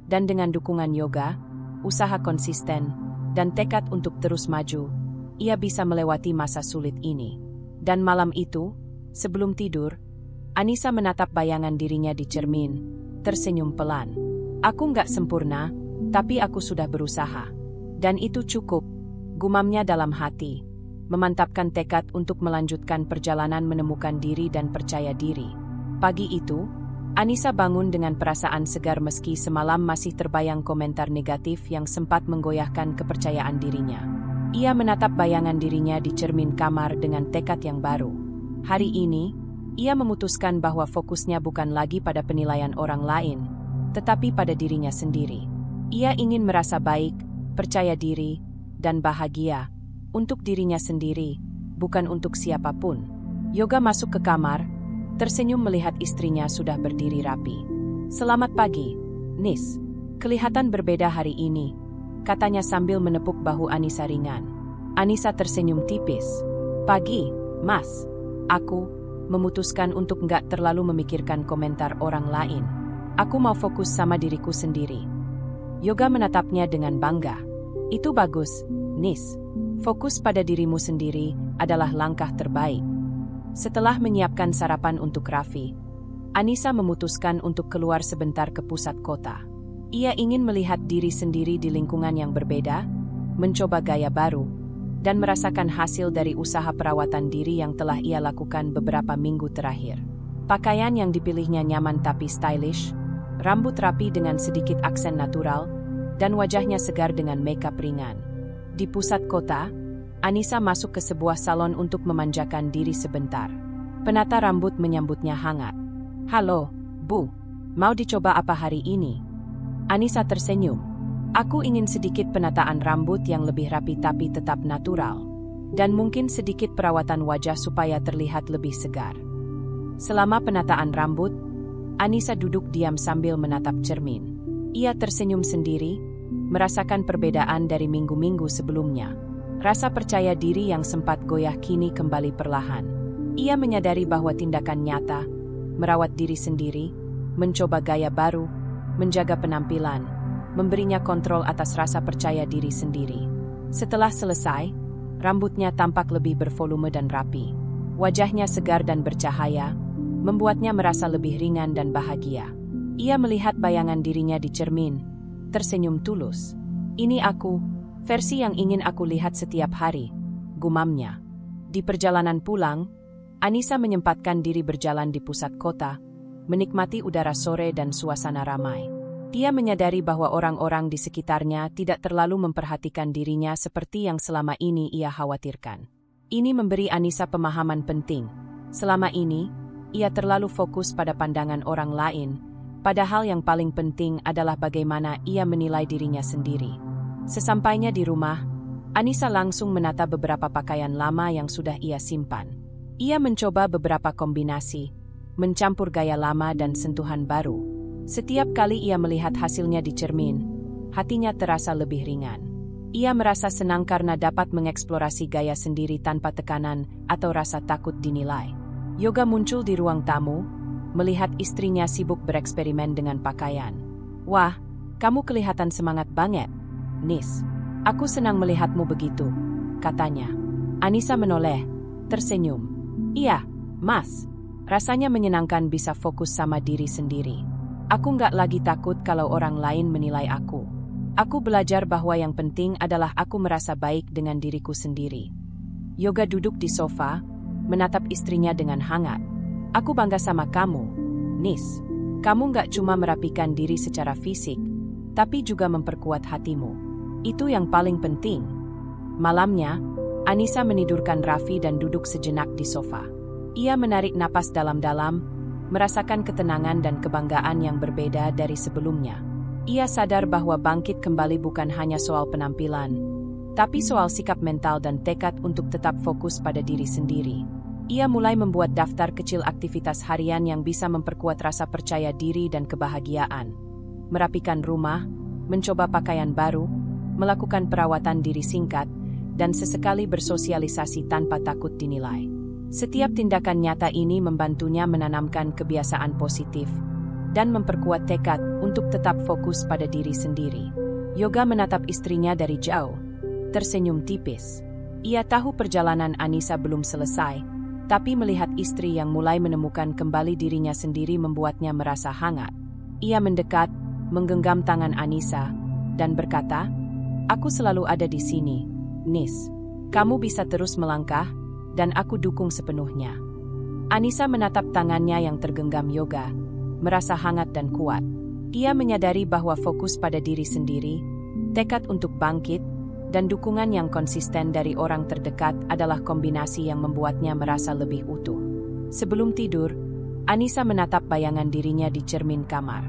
Speaker 1: dan dengan dukungan yoga, usaha konsisten, dan tekad untuk terus maju, ia bisa melewati masa sulit ini. Dan malam itu, sebelum tidur, Anissa menatap bayangan dirinya di cermin, tersenyum pelan. "Aku nggak sempurna, tapi aku sudah berusaha. Dan itu cukup," gumamnya dalam hati, memantapkan tekad untuk melanjutkan perjalanan menemukan diri dan percaya diri. Pagi itu, Anissa bangun dengan perasaan segar meski semalam masih terbayang komentar negatif yang sempat menggoyahkan kepercayaan dirinya. Ia menatap bayangan dirinya di cermin kamar dengan tekad yang baru. Hari ini, ia memutuskan bahwa fokusnya bukan lagi pada penilaian orang lain, tetapi pada dirinya sendiri. Ia ingin merasa baik, percaya diri, dan bahagia untuk dirinya sendiri, bukan untuk siapapun. Yoga masuk ke kamar, tersenyum melihat istrinya sudah berdiri rapi. "Selamat pagi, Nis. Kelihatan berbeda hari ini," katanya sambil menepuk bahu Anissa ringan. Anissa tersenyum tipis. "Pagi, Mas. Aku memutuskan untuk nggak terlalu memikirkan komentar orang lain. Aku mau fokus sama diriku sendiri." Yoga menatapnya dengan bangga. "Itu bagus, Nis. Fokus pada dirimu sendiri adalah langkah terbaik." Setelah menyiapkan sarapan untuk Raffi, Anissa memutuskan untuk keluar sebentar ke pusat kota. Ia ingin melihat diri sendiri di lingkungan yang berbeda, mencoba gaya baru, dan merasakan hasil dari usaha perawatan diri yang telah ia lakukan beberapa minggu terakhir. Pakaian yang dipilihnya nyaman tapi stylish, rambut rapi dengan sedikit aksen natural, dan wajahnya segar dengan makeup ringan. Di pusat kota, Anissa masuk ke sebuah salon untuk memanjakan diri sebentar. Penata rambut menyambutnya hangat. "Halo, Bu. Mau dicoba apa hari ini?" Anissa tersenyum. "Aku ingin sedikit penataan rambut yang lebih rapi tapi tetap natural. Dan mungkin sedikit perawatan wajah supaya terlihat lebih segar." Selama penataan rambut, Anissa duduk diam sambil menatap cermin. Ia tersenyum sendiri, merasakan perbedaan dari minggu-minggu sebelumnya. Rasa percaya diri yang sempat goyah kini kembali perlahan. Ia menyadari bahwa tindakan nyata, merawat diri sendiri, mencoba gaya baru, menjaga penampilan, memberinya kontrol atas rasa percaya diri sendiri. Setelah selesai, rambutnya tampak lebih bervolume dan rapi. Wajahnya segar dan bercahaya, membuatnya merasa lebih ringan dan bahagia. Ia melihat bayangan dirinya di cermin, tersenyum tulus. "Ini aku, versi yang ingin aku lihat setiap hari," gumamnya. Di perjalanan pulang, Anissa menyempatkan diri berjalan di pusat kota, menikmati udara sore dan suasana ramai. Dia menyadari bahwa orang-orang di sekitarnya tidak terlalu memperhatikan dirinya seperti yang selama ini ia khawatirkan. Ini memberi Anissa pemahaman penting. Selama ini, ia terlalu fokus pada pandangan orang lain, padahal yang paling penting adalah bagaimana ia menilai dirinya sendiri. Sesampainya di rumah, Anissa langsung menata beberapa pakaian lama yang sudah ia simpan. Ia mencoba beberapa kombinasi, mencampur gaya lama dan sentuhan baru. Setiap kali ia melihat hasilnya di cermin, hatinya terasa lebih ringan. Ia merasa senang karena dapat mengeksplorasi gaya sendiri tanpa tekanan atau rasa takut dinilai. Yoga muncul di ruang tamu, melihat istrinya sibuk bereksperimen dengan pakaian. "Wah, kamu kelihatan semangat banget, Nis. Aku senang melihatmu begitu," katanya. Anissa menoleh, tersenyum. "Iya, Mas. Rasanya menyenangkan bisa fokus sama diri sendiri. Aku nggak lagi takut kalau orang lain menilai aku. Aku belajar bahwa yang penting adalah aku merasa baik dengan diriku sendiri." Yoga duduk di sofa, menatap istrinya dengan hangat. "Aku bangga sama kamu, Nis. Kamu nggak cuma merapikan diri secara fisik, tapi juga memperkuat hatimu. Itu yang paling penting." Malamnya, Anissa menidurkan Raffi dan duduk sejenak di sofa. Ia menarik napas dalam-dalam, merasakan ketenangan dan kebanggaan yang berbeda dari sebelumnya. Ia sadar bahwa bangkit kembali bukan hanya soal penampilan, tapi soal sikap mental dan tekad untuk tetap fokus pada diri sendiri. Ia mulai membuat daftar kecil aktivitas harian yang bisa memperkuat rasa percaya diri dan kebahagiaan. Merapikan rumah, mencoba pakaian baru, melakukan perawatan diri singkat, dan sesekali bersosialisasi tanpa takut dinilai. Setiap tindakan nyata ini membantunya menanamkan kebiasaan positif dan memperkuat tekad untuk tetap fokus pada diri sendiri. Yoga menatap istrinya dari jauh, tersenyum tipis. Ia tahu perjalanan Anissa belum selesai, tapi melihat istri yang mulai menemukan kembali dirinya sendiri membuatnya merasa hangat. Ia mendekat, menggenggam tangan Anissa, dan berkata, "Aku selalu ada di sini, Nis. Kamu bisa terus melangkah, dan aku dukung sepenuhnya." Anissa menatap tangannya yang tergenggam Yoga, merasa hangat dan kuat. Ia menyadari bahwa fokus pada diri sendiri, tekad untuk bangkit, dan dukungan yang konsisten dari orang terdekat adalah kombinasi yang membuatnya merasa lebih utuh. Sebelum tidur, Anissa menatap bayangan dirinya di cermin kamar.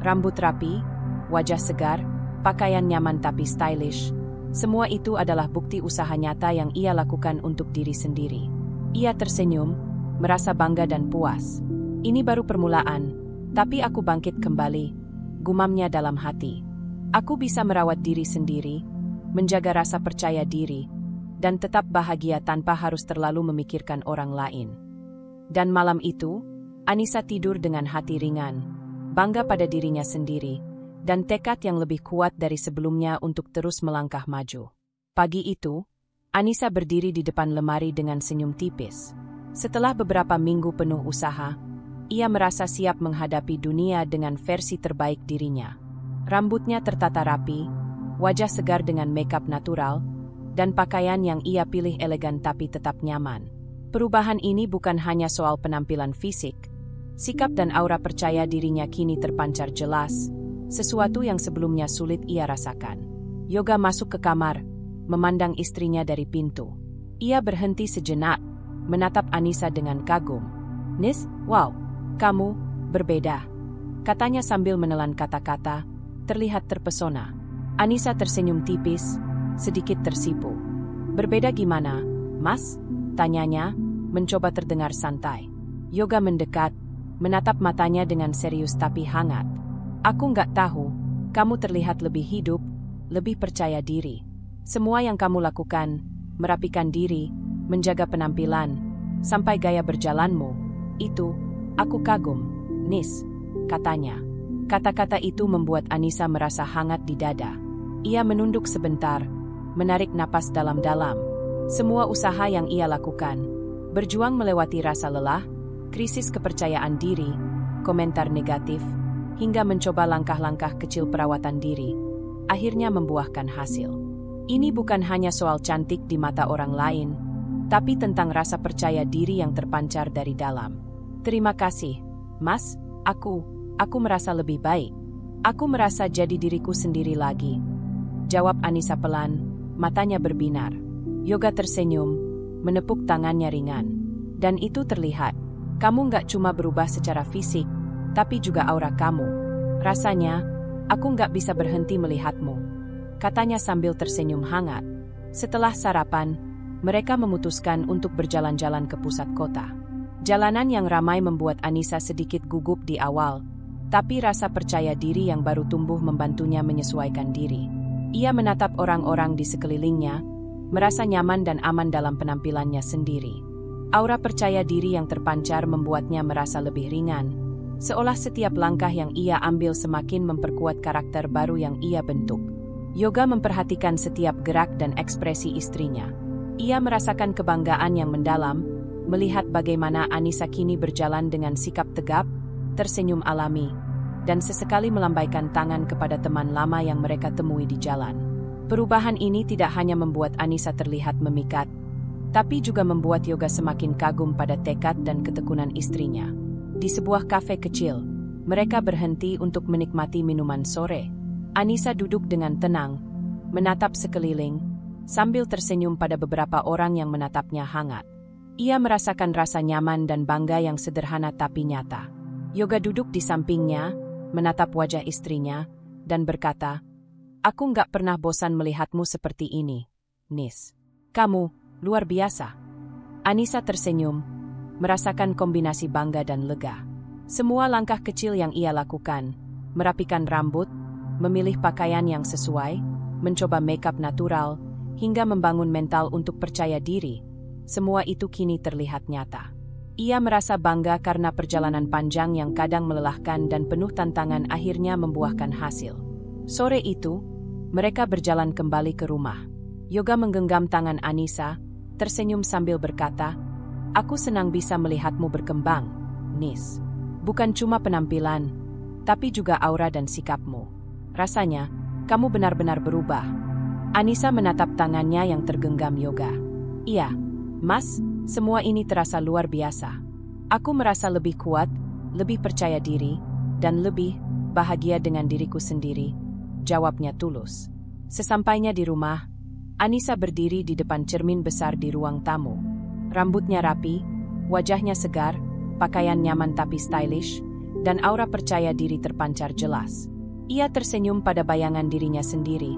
Speaker 1: Rambut rapi, wajah segar, pakaian nyaman tapi stylish. Semua itu adalah bukti usaha nyata yang ia lakukan untuk diri sendiri. Ia tersenyum, merasa bangga dan puas. "Ini baru permulaan, tapi aku bangkit kembali," gumamnya dalam hati. "Aku bisa merawat diri sendiri, menjaga rasa percaya diri, dan tetap bahagia tanpa harus terlalu memikirkan orang lain." Dan malam itu, Anissa tidur dengan hati ringan, bangga pada dirinya sendiri, dan tekad yang lebih kuat dari sebelumnya untuk terus melangkah maju. Pagi itu, Anissa berdiri di depan lemari dengan senyum tipis. Setelah beberapa minggu penuh usaha, ia merasa siap menghadapi dunia dengan versi terbaik dirinya. Rambutnya tertata rapi, wajah segar dengan makeup natural, dan pakaian yang ia pilih elegan tapi tetap nyaman. Perubahan ini bukan hanya soal penampilan fisik, Sikap dan aura percaya dirinya kini terpancar jelas, sesuatu yang sebelumnya sulit ia rasakan. Yoga masuk ke kamar, memandang istrinya dari pintu. Ia berhenti sejenak, menatap Anissa dengan kagum. "Nis, wow, kamu berbeda," katanya sambil menelan kata-kata, terlihat terpesona. Anissa tersenyum tipis, sedikit tersipu. "Berbeda gimana, Mas?" tanyanya, mencoba terdengar santai. Yoga mendekat, menatap matanya dengan serius tapi hangat. "Aku nggak tahu, kamu terlihat lebih hidup, lebih percaya diri. Semua yang kamu lakukan, merapikan diri, menjaga penampilan, sampai gaya berjalanmu, itu, aku kagum, Nis," katanya. Kata-kata itu membuat Anissa merasa hangat di dada. Ia menunduk sebentar, menarik napas dalam-dalam. Semua usaha yang ia lakukan, berjuang melewati rasa lelah, krisis kepercayaan diri, komentar negatif, hingga mencoba langkah-langkah kecil perawatan diri, akhirnya membuahkan hasil. Ini bukan hanya soal cantik di mata orang lain, tapi tentang rasa percaya diri yang terpancar dari dalam. "Terima kasih, Mas, aku merasa lebih baik. Aku merasa jadi diriku sendiri lagi," jawab Anissa pelan, matanya berbinar. Yoga tersenyum, menepuk tangannya ringan. "Dan itu terlihat. Kamu nggak cuma berubah secara fisik, tapi juga aura kamu. Rasanya, aku nggak bisa berhenti melihatmu," katanya sambil tersenyum hangat. Setelah sarapan, mereka memutuskan untuk berjalan-jalan ke pusat kota. Jalanan yang ramai membuat Anissa sedikit gugup di awal, tapi rasa percaya diri yang baru tumbuh membantunya menyesuaikan diri. Ia menatap orang-orang di sekelilingnya, merasa nyaman dan aman dalam penampilannya sendiri. Aura percaya diri yang terpancar membuatnya merasa lebih ringan, seolah setiap langkah yang ia ambil semakin memperkuat karakter baru yang ia bentuk. Yoga memperhatikan setiap gerak dan ekspresi istrinya. Ia merasakan kebanggaan yang mendalam, melihat bagaimana Anissa kini berjalan dengan sikap tegap, tersenyum alami, dan sesekali melambaikan tangan kepada teman lama yang mereka temui di jalan. Perubahan ini tidak hanya membuat Anissa terlihat memikat, tapi juga membuat Yoga semakin kagum pada tekad dan ketekunan istrinya. Di sebuah kafe kecil, mereka berhenti untuk menikmati minuman sore. Anissa duduk dengan tenang, menatap sekeliling, sambil tersenyum pada beberapa orang yang menatapnya hangat. Ia merasakan rasa nyaman dan bangga yang sederhana tapi nyata. Yoga duduk di sampingnya, menatap wajah istrinya, dan berkata, "Aku nggak pernah bosan melihatmu seperti ini, Nis. Kamu luar biasa." Anissa tersenyum, merasakan kombinasi bangga dan lega. Semua langkah kecil yang ia lakukan, merapikan rambut, memilih pakaian yang sesuai, mencoba makeup natural, hingga membangun mental untuk percaya diri, semua itu kini terlihat nyata. Ia merasa bangga karena perjalanan panjang yang kadang melelahkan dan penuh tantangan akhirnya membuahkan hasil. Sore itu, mereka berjalan kembali ke rumah. Yoga menggenggam tangan Anissa, tersenyum sambil berkata, "Aku senang bisa melihatmu berkembang, Nis. Bukan cuma penampilan, tapi juga aura dan sikapmu. Rasanya, kamu benar-benar berubah." Anissa menatap tangannya yang tergenggam Yoga. "Iya, Mas, semua ini terasa luar biasa. Aku merasa lebih kuat, lebih percaya diri, dan lebih bahagia dengan diriku sendiri," jawabnya tulus. Sesampainya di rumah, Anissa berdiri di depan cermin besar di ruang tamu. Rambutnya rapi, wajahnya segar, pakaian nyaman tapi stylish, dan aura percaya diri terpancar jelas. Ia tersenyum pada bayangan dirinya sendiri,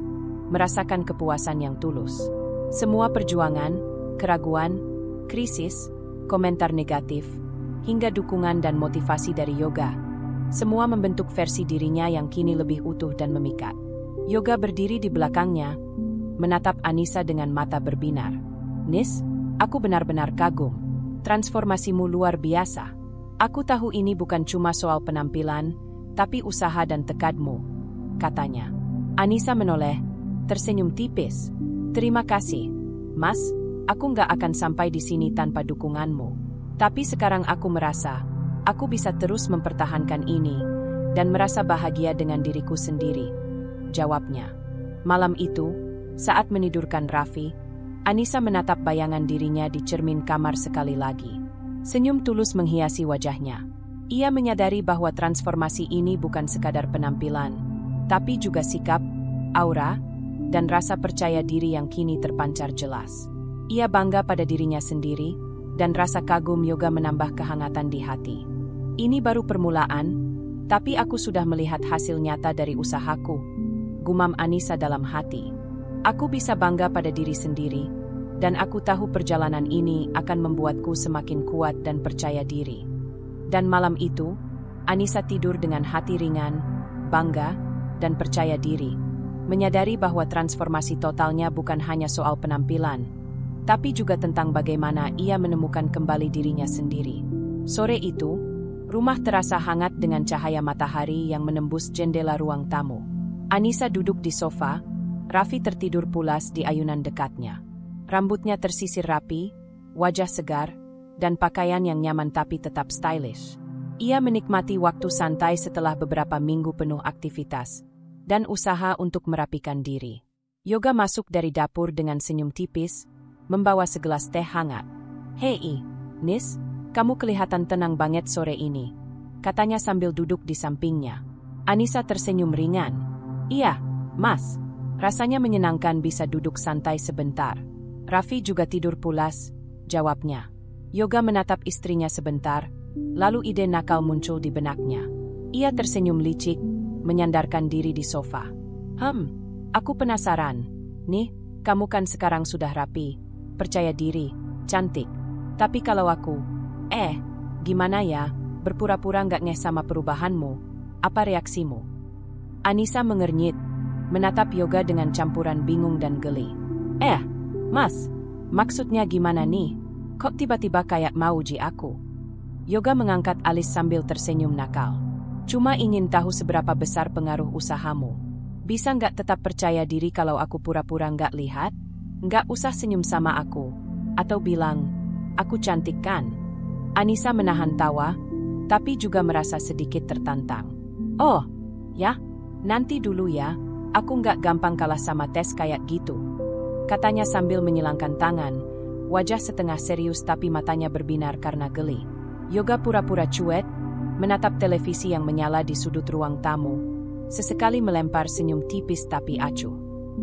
Speaker 1: merasakan kepuasan yang tulus. Semua perjuangan, keraguan, krisis, komentar negatif, hingga dukungan dan motivasi dari Yoga, semua membentuk versi dirinya yang kini lebih utuh dan memikat. Yoga berdiri di belakangnya, menatap Anissa dengan mata berbinar. "Nis, aku benar-benar kagum. Transformasimu luar biasa. Aku tahu ini bukan cuma soal penampilan, tapi usaha dan tekadmu," katanya. Anissa menoleh, tersenyum tipis. "Terima kasih, Mas. Aku nggak akan sampai di sini tanpa dukunganmu. Tapi sekarang aku merasa, aku bisa terus mempertahankan ini, dan merasa bahagia dengan diriku sendiri," jawabnya. Malam itu, saat menidurkan Raffi, Anissa menatap bayangan dirinya di cermin kamar sekali lagi. Senyum tulus menghiasi wajahnya. Ia menyadari bahwa transformasi ini bukan sekadar penampilan, tapi juga sikap, aura, dan rasa percaya diri yang kini terpancar jelas. Ia bangga pada dirinya sendiri, dan rasa kagum Yoga menambah kehangatan di hati. Ini baru permulaan, tapi aku sudah melihat hasil nyata dari usahaku, gumam Anissa dalam hati. Aku bisa bangga pada diri sendiri, dan aku tahu perjalanan ini akan membuatku semakin kuat dan percaya diri. Dan malam itu, Anissa tidur dengan hati ringan, bangga, dan percaya diri, menyadari bahwa transformasi totalnya bukan hanya soal penampilan, tapi juga tentang bagaimana ia menemukan kembali dirinya sendiri. Sore itu, rumah terasa hangat dengan cahaya matahari yang menembus jendela ruang tamu. Anissa duduk di sofa, Raffi tertidur pulas di ayunan dekatnya. Rambutnya tersisir rapi, wajah segar, dan pakaian yang nyaman tapi tetap stylish. Ia menikmati waktu santai setelah beberapa minggu penuh aktivitas dan usaha untuk merapikan diri. Yoga masuk dari dapur dengan senyum tipis, membawa segelas teh hangat. "Hei, Nis, kamu kelihatan tenang banget sore ini," katanya sambil duduk di sampingnya. Anissa tersenyum ringan. "Iya, Mas. Rasanya menyenangkan bisa duduk santai sebentar." Raffi juga tidur pulas, jawabnya. Yoga menatap istrinya sebentar, lalu ide nakal muncul di benaknya. Ia tersenyum licik, menyandarkan diri di sofa. Aku penasaran. Nih, kamu kan sekarang sudah rapi, percaya diri, cantik. Tapi kalau aku, gimana ya, berpura-pura nggak ngeh sama perubahanmu, apa reaksimu?" Anissa mengernyit, menatap Yoga dengan campuran bingung dan geli. Mas, maksudnya gimana nih? Kok tiba-tiba kayak mau uji aku?" Yoga mengangkat alis sambil tersenyum nakal. "Cuma ingin tahu seberapa besar pengaruh usahamu. Bisa nggak tetap percaya diri kalau aku pura-pura nggak lihat? Nggak usah senyum sama aku. Atau bilang, aku cantik kan?" Anissa menahan tawa, tapi juga merasa sedikit tertantang. "Oh, ya, nanti dulu ya. Aku nggak gampang kalah sama tes kayak gitu," katanya sambil menyilangkan tangan, wajah setengah serius tapi matanya berbinar karena geli. Yoga pura-pura cuek, menatap televisi yang menyala di sudut ruang tamu, sesekali melempar senyum tipis tapi acuh.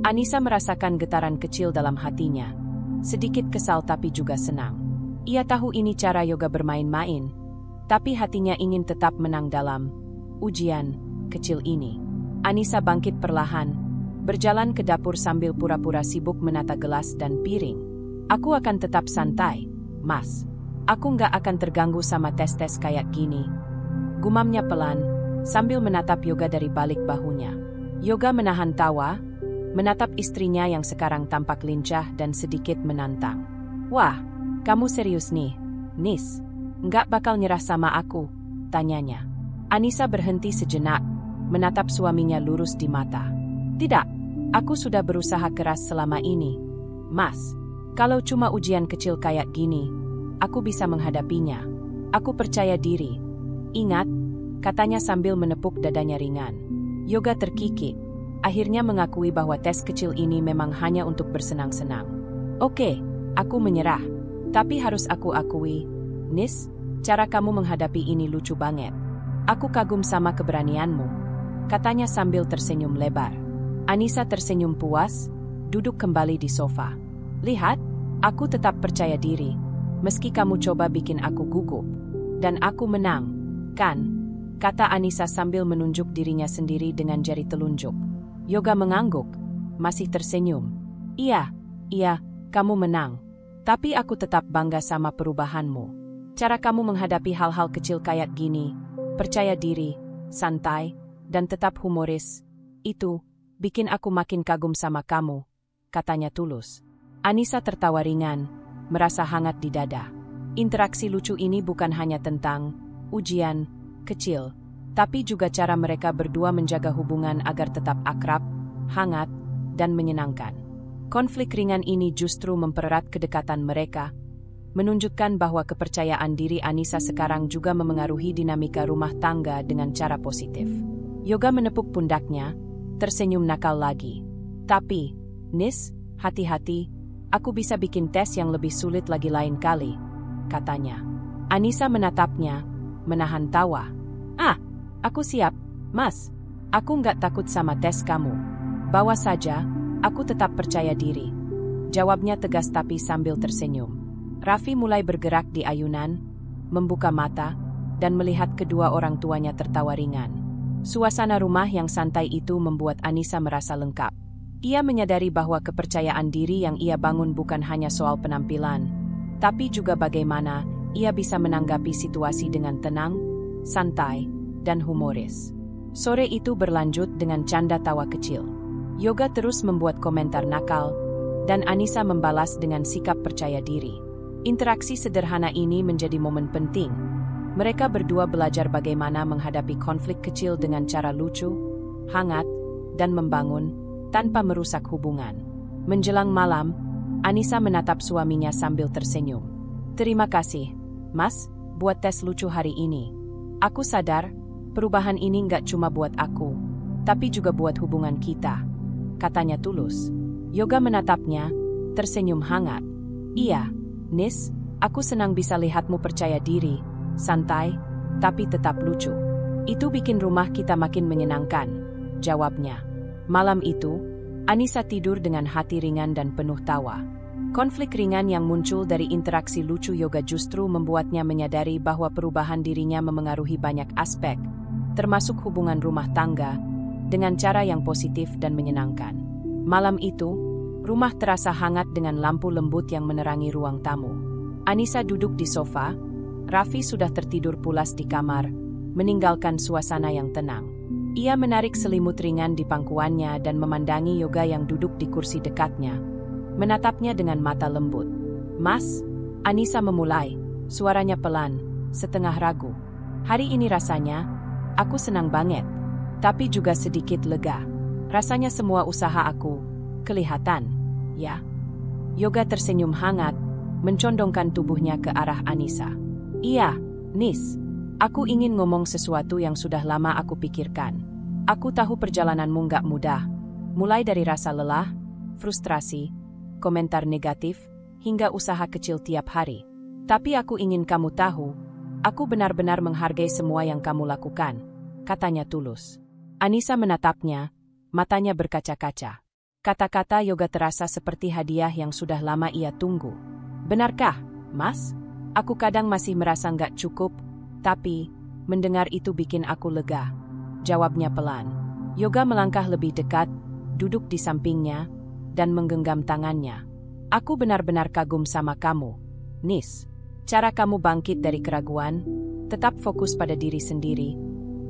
Speaker 1: Anissa merasakan getaran kecil dalam hatinya, sedikit kesal tapi juga senang. Ia tahu ini cara Yoga bermain-main, tapi hatinya ingin tetap menang dalam ujian kecil ini. Anissa bangkit perlahan, berjalan ke dapur sambil pura-pura sibuk menata gelas dan piring. "Aku akan tetap santai, Mas. Aku nggak akan terganggu sama tes-tes kayak gini," gumamnya pelan, sambil menatap Yoga dari balik bahunya. Yoga menahan tawa, menatap istrinya yang sekarang tampak lincah dan sedikit menantang. "Wah, kamu serius nih, Nis? Nggak bakal nyerah sama aku?" tanyanya. Anissa berhenti sejenak, menatap suaminya lurus di mata. "Tidak. Aku sudah berusaha keras selama ini, Mas. Kalau cuma ujian kecil kayak gini, aku bisa menghadapinya. Aku percaya diri. Ingat," katanya sambil menepuk dadanya ringan. Yoga terkikik, akhirnya mengakui bahwa tes kecil ini memang hanya untuk bersenang-senang. "Oke, aku menyerah. Tapi harus aku akui, Nis, cara kamu menghadapi ini lucu banget. Aku kagum sama keberanianmu," katanya sambil tersenyum lebar. Anissa tersenyum puas, duduk kembali di sofa. "Lihat, aku tetap percaya diri, meski kamu coba bikin aku gugup. Dan aku menang, kan?" kata Anissa sambil menunjuk dirinya sendiri dengan jari telunjuk. Yoga mengangguk, masih tersenyum. Iya, kamu menang. Tapi aku tetap bangga sama perubahanmu. Cara kamu menghadapi hal-hal kecil kayak gini, percaya diri, santai, dan tetap humoris, itu bikin aku makin kagum sama kamu, katanya tulus. Anissa tertawa ringan, merasa hangat di dada. Interaksi lucu ini bukan hanya tentang ujian kecil, tapi juga cara mereka berdua menjaga hubungan agar tetap akrab, hangat, dan menyenangkan. Konflik ringan ini justru mempererat kedekatan mereka, menunjukkan bahwa kepercayaan diri Anissa sekarang juga memengaruhi dinamika rumah tangga dengan cara positif. Yoga menepuk pundaknya, tersenyum nakal lagi. "Tapi, Nis, hati-hati, aku bisa bikin tes yang lebih sulit lagi lain kali," katanya. Anissa menatapnya, menahan tawa. "Ah, aku siap, Mas. Aku nggak takut sama tes kamu. Bawa saja, aku tetap percaya diri," jawabnya tegas tapi sambil tersenyum. Raffi mulai bergerak di ayunan, membuka mata, dan melihat kedua orang tuanya tertawa ringan. Suasana rumah yang santai itu membuat Anissa merasa lengkap. Ia menyadari bahwa kepercayaan diri yang ia bangun bukan hanya soal penampilan, tapi juga bagaimana ia bisa menanggapi situasi dengan tenang, santai, dan humoris. Sore itu berlanjut dengan canda tawa kecil. Yoga terus membuat komentar nakal, dan Anissa membalas dengan sikap percaya diri. Interaksi sederhana ini menjadi momen penting. Mereka berdua belajar bagaimana menghadapi konflik kecil dengan cara lucu, hangat, dan membangun, tanpa merusak hubungan. Menjelang malam, Anissa menatap suaminya sambil tersenyum. "Terima kasih, Mas, buat tes lucu hari ini. Aku sadar, perubahan ini nggak cuma buat aku, tapi juga buat hubungan kita," katanya tulus. Yoga menatapnya, tersenyum hangat. "Iya, Nis, aku senang bisa lihatmu percaya diri, santai, tapi tetap lucu. Itu bikin rumah kita makin menyenangkan," jawabnya. Malam itu, Anissa tidur dengan hati ringan dan penuh tawa. Konflik ringan yang muncul dari interaksi lucu Yoga justru membuatnya menyadari bahwa perubahan dirinya memengaruhi banyak aspek, termasuk hubungan rumah tangga, dengan cara yang positif dan menyenangkan. Malam itu, rumah terasa hangat dengan lampu lembut yang menerangi ruang tamu. Anissa duduk di sofa, Raffi sudah tertidur pulas di kamar, meninggalkan suasana yang tenang. Ia menarik selimut ringan di pangkuannya dan memandangi Yoga yang duduk di kursi dekatnya, menatapnya dengan mata lembut. "Mas," Anissa memulai, suaranya pelan, setengah ragu. "Hari ini rasanya, aku senang banget, tapi juga sedikit lega. Rasanya semua usaha aku kelihatan, ya?" Yoga tersenyum hangat, mencondongkan tubuhnya ke arah Anissa. "Iya, Nis. Aku ingin ngomong sesuatu yang sudah lama aku pikirkan. Aku tahu perjalananmu nggak mudah, mulai dari rasa lelah, frustrasi, komentar negatif, hingga usaha kecil tiap hari. Tapi aku ingin kamu tahu, aku benar-benar menghargai semua yang kamu lakukan," katanya tulus. Anissa menatapnya, matanya berkaca-kaca. Kata-kata Yoga terasa seperti hadiah yang sudah lama ia tunggu. "Benarkah, Mas? Aku kadang masih merasa nggak cukup, tapi mendengar itu bikin aku lega," jawabnya pelan. Yoga melangkah lebih dekat, duduk di sampingnya, dan menggenggam tangannya. "Aku benar-benar kagum sama kamu, Nis. Cara kamu bangkit dari keraguan, tetap fokus pada diri sendiri,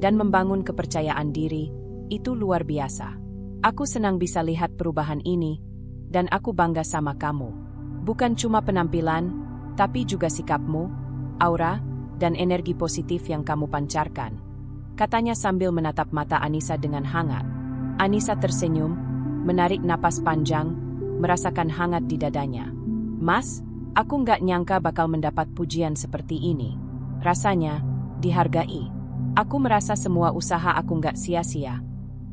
Speaker 1: dan membangun kepercayaan diri, itu luar biasa. Aku senang bisa lihat perubahan ini, dan aku bangga sama kamu. Bukan cuma penampilan, tapi juga sikapmu, aura, dan energi positif yang kamu pancarkan," katanya sambil menatap mata Anissa dengan hangat. Anissa tersenyum, menarik napas panjang, merasakan hangat di dadanya. "Mas, aku nggak nyangka bakal mendapat pujian seperti ini. Rasanya dihargai. Aku merasa semua usaha aku nggak sia-sia,"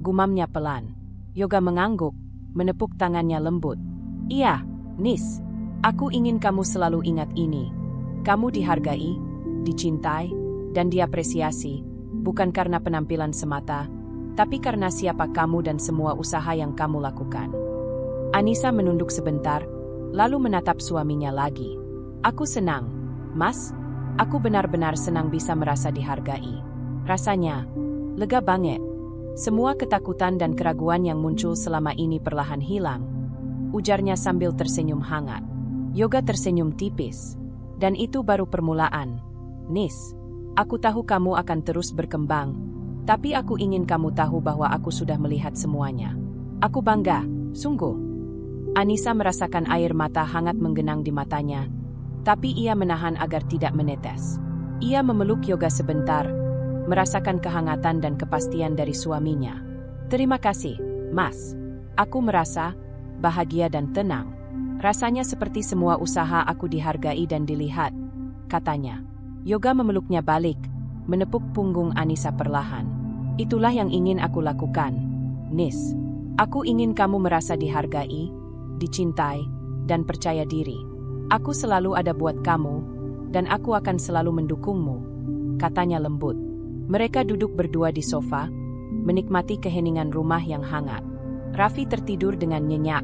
Speaker 1: gumamnya pelan. Yoga mengangguk, menepuk tangannya lembut. "Iya, Nis, aku ingin kamu selalu ingat ini. Kamu dihargai, dicintai, dan diapresiasi, bukan karena penampilan semata, tapi karena siapa kamu dan semua usaha yang kamu lakukan." Anissa menunduk sebentar, lalu menatap suaminya lagi. "Aku senang, Mas. Aku benar-benar senang bisa merasa dihargai. Rasanya lega banget. Semua ketakutan dan keraguan yang muncul selama ini perlahan hilang," ujarnya sambil tersenyum hangat. Yoga tersenyum tipis. "Dan itu baru permulaan, Nis. Aku tahu kamu akan terus berkembang, tapi aku ingin kamu tahu bahwa aku sudah melihat semuanya. Aku bangga, sungguh." Anissa merasakan air mata hangat menggenang di matanya, tapi ia menahan agar tidak menetes. Ia memeluk Yoga sebentar, merasakan kehangatan dan kepastian dari suaminya. "Terima kasih, Mas. Aku merasa bahagia dan tenang. Rasanya seperti semua usaha aku dihargai dan dilihat," katanya. Yoga memeluknya balik, menepuk punggung Anissa perlahan. "Itulah yang ingin aku lakukan, Nis. Aku ingin kamu merasa dihargai, dicintai, dan percaya diri. Aku selalu ada buat kamu, dan aku akan selalu mendukungmu," katanya lembut. Mereka duduk berdua di sofa, menikmati keheningan rumah yang hangat. Raffi tertidur dengan nyenyak,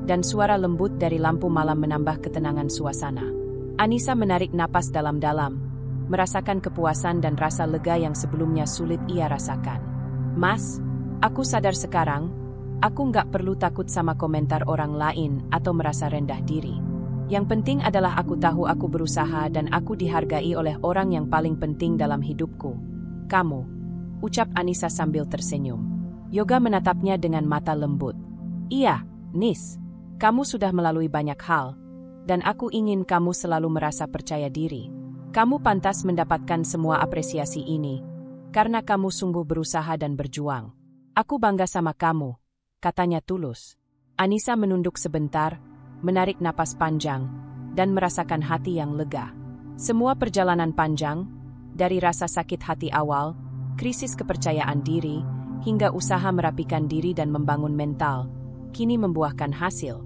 Speaker 1: dan suara lembut dari lampu malam menambah ketenangan suasana. Anissa menarik napas dalam-dalam, merasakan kepuasan dan rasa lega yang sebelumnya sulit ia rasakan. Mas, aku sadar sekarang, aku nggak perlu takut sama komentar orang lain atau merasa rendah diri. Yang penting adalah aku tahu aku berusaha dan aku dihargai oleh orang yang paling penting dalam hidupku. Kamu, ucap Anissa sambil tersenyum. Yoga menatapnya dengan mata lembut. Iya, Nis, kamu sudah melalui banyak hal, dan aku ingin kamu selalu merasa percaya diri. Kamu pantas mendapatkan semua apresiasi ini, karena kamu sungguh berusaha dan berjuang. Aku bangga sama kamu, katanya tulus. Anissa menunduk sebentar, menarik napas panjang, dan merasakan hati yang lega. Semua perjalanan panjang, dari rasa sakit hati awal, krisis kepercayaan diri, hingga usaha merapikan diri dan membangun mental, kini membuahkan hasil.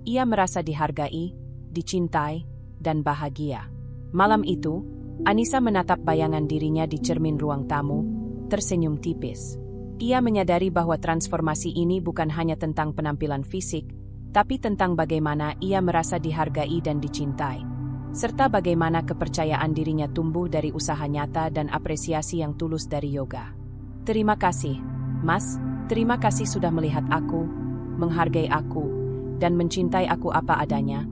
Speaker 1: Ia merasa dihargai, dicintai, dan bahagia. Malam itu, Anissa menatap bayangan dirinya di cermin ruang tamu, tersenyum tipis. Ia menyadari bahwa transformasi ini bukan hanya tentang penampilan fisik, tapi tentang bagaimana ia merasa dihargai dan dicintai, serta bagaimana kepercayaan dirinya tumbuh dari usaha nyata dan apresiasi yang tulus dari Yoga. Terima kasih, Mas, terima kasih sudah melihat aku, menghargai aku, dan mencintai aku apa adanya,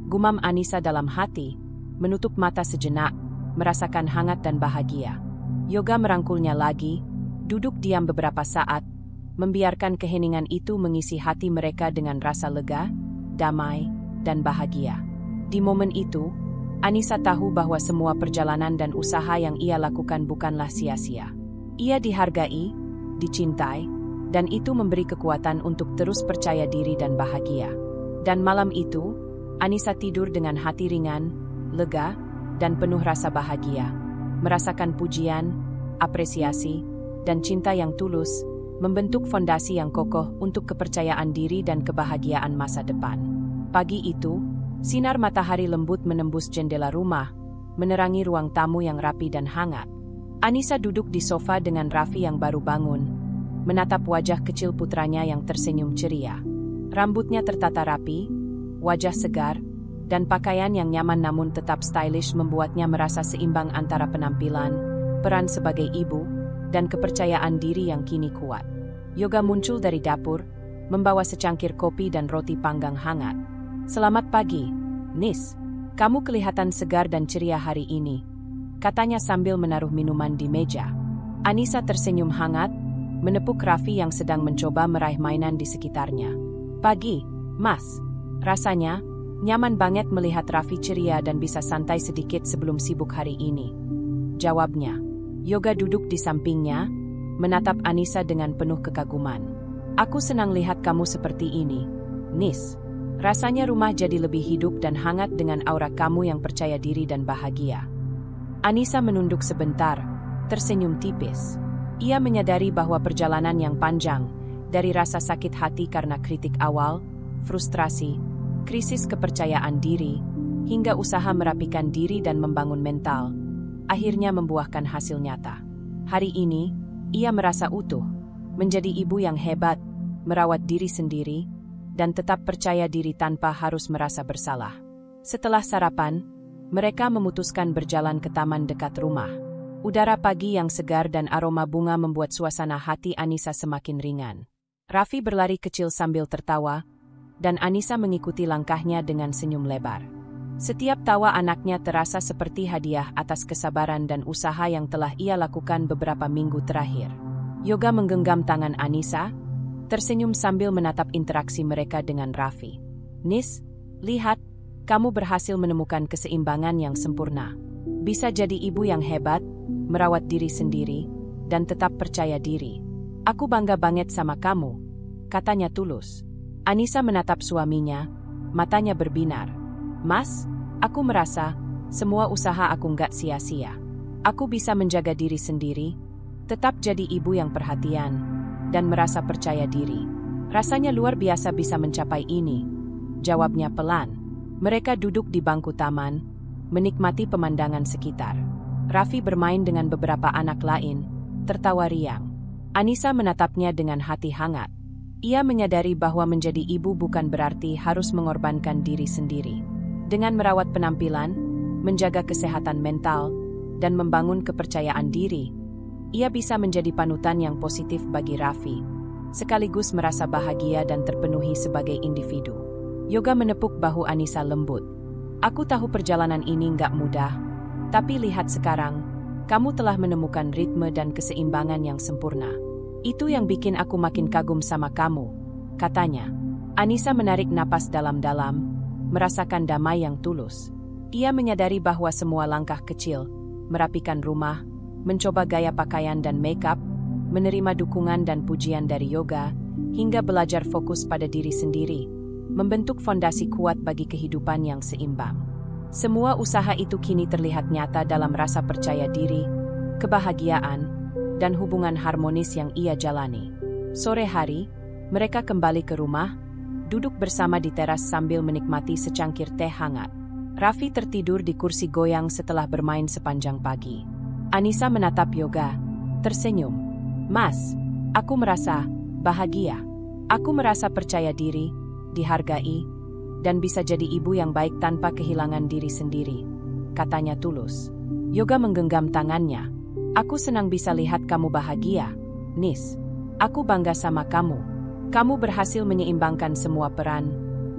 Speaker 1: gumam Anissa dalam hati, menutup mata sejenak, merasakan hangat dan bahagia. Yoga merangkulnya lagi, duduk diam beberapa saat, membiarkan keheningan itu mengisi hati mereka dengan rasa lega, damai, dan bahagia. Di momen itu, Anissa tahu bahwa semua perjalanan dan usaha yang ia lakukan bukanlah sia-sia. Ia dihargai, dicintai, dan itu memberi kekuatan untuk terus percaya diri dan bahagia. Dan malam itu, Anissa tidur dengan hati ringan, lega, dan penuh rasa bahagia, merasakan pujian, apresiasi, dan cinta yang tulus, membentuk fondasi yang kokoh untuk kepercayaan diri dan kebahagiaan masa depan. Pagi itu, sinar matahari lembut menembus jendela rumah, menerangi ruang tamu yang rapi dan hangat. Anissa duduk di sofa dengan Raffi yang baru bangun, menatap wajah kecil putranya yang tersenyum ceria. Rambutnya tertata rapi, wajah segar, dan pakaian yang nyaman namun tetap stylish membuatnya merasa seimbang antara penampilan, peran sebagai ibu, dan kepercayaan diri yang kini kuat. Yoga muncul dari dapur, membawa secangkir kopi dan roti panggang hangat. Selamat pagi, Nis. Kamu kelihatan segar dan ceria hari ini, katanya sambil menaruh minuman di meja. Anissa tersenyum hangat, menepuk Raffi yang sedang mencoba meraih mainan di sekitarnya. Pagi, Mas. Rasanya nyaman banget melihat Raffi ceria dan bisa santai sedikit sebelum sibuk hari ini, jawabnya. Yoga duduk di sampingnya, menatap Anissa dengan penuh kekaguman. Aku senang lihat kamu seperti ini, Nis. Rasanya rumah jadi lebih hidup dan hangat dengan aura kamu yang percaya diri dan bahagia. Anissa menunduk sebentar, tersenyum tipis. Ia menyadari bahwa perjalanan yang panjang, dari rasa sakit hati karena kritik awal, frustrasi, krisis kepercayaan diri, hingga usaha merapikan diri dan membangun mental, akhirnya membuahkan hasil nyata. Hari ini, ia merasa utuh, menjadi ibu yang hebat, merawat diri sendiri, dan tetap percaya diri tanpa harus merasa bersalah. Setelah sarapan, mereka memutuskan berjalan ke taman dekat rumah. Udara pagi yang segar dan aroma bunga membuat suasana hati Anissa semakin ringan. Raffi berlari kecil sambil tertawa, dan Anissa mengikuti langkahnya dengan senyum lebar. Setiap tawa anaknya terasa seperti hadiah atas kesabaran dan usaha yang telah ia lakukan beberapa minggu terakhir. Yoga menggenggam tangan Anissa, tersenyum sambil menatap interaksi mereka dengan Raffi. Nis, lihat, kamu berhasil menemukan keseimbangan yang sempurna. Bisa jadi ibu yang hebat, merawat diri sendiri, dan tetap percaya diri. Aku bangga banget sama kamu, katanya tulus. Anissa menatap suaminya, matanya berbinar. Mas, aku merasa, semua usaha aku nggak sia-sia. Aku bisa menjaga diri sendiri, tetap jadi ibu yang perhatian, dan merasa percaya diri. Rasanya luar biasa bisa mencapai ini, jawabnya pelan. Mereka duduk di bangku taman, menikmati pemandangan sekitar. Raffi bermain dengan beberapa anak lain, tertawa riang. Anissa menatapnya dengan hati hangat. Ia menyadari bahwa menjadi ibu bukan berarti harus mengorbankan diri sendiri. Dengan merawat penampilan, menjaga kesehatan mental, dan membangun kepercayaan diri, ia bisa menjadi panutan yang positif bagi Raffi, sekaligus merasa bahagia dan terpenuhi sebagai individu. Yoga menepuk bahu Anissa lembut. Aku tahu perjalanan ini nggak mudah, tapi lihat sekarang, kamu telah menemukan ritme dan keseimbangan yang sempurna. Itu yang bikin aku makin kagum sama kamu, katanya. Anissa menarik napas dalam-dalam, merasakan damai yang tulus. Ia menyadari bahwa semua langkah kecil, merapikan rumah, mencoba gaya pakaian dan make-up, menerima dukungan dan pujian dari Yoga, hingga belajar fokus pada diri sendiri, membentuk fondasi kuat bagi kehidupan yang seimbang. Semua usaha itu kini terlihat nyata dalam rasa percaya diri, kebahagiaan, dan hubungan harmonis yang ia jalani. Sore hari, mereka kembali ke rumah, duduk bersama di teras sambil menikmati secangkir teh hangat. Raffi tertidur di kursi goyang setelah bermain sepanjang pagi. Anissa menatap Yoga, tersenyum. Mas, aku merasa bahagia. Aku merasa percaya diri, dihargai, dan bisa jadi ibu yang baik tanpa kehilangan diri sendiri, katanya tulus. Yoga menggenggam tangannya. Aku senang bisa lihat kamu bahagia, Nis. Aku bangga sama kamu. Kamu berhasil menyeimbangkan semua peran,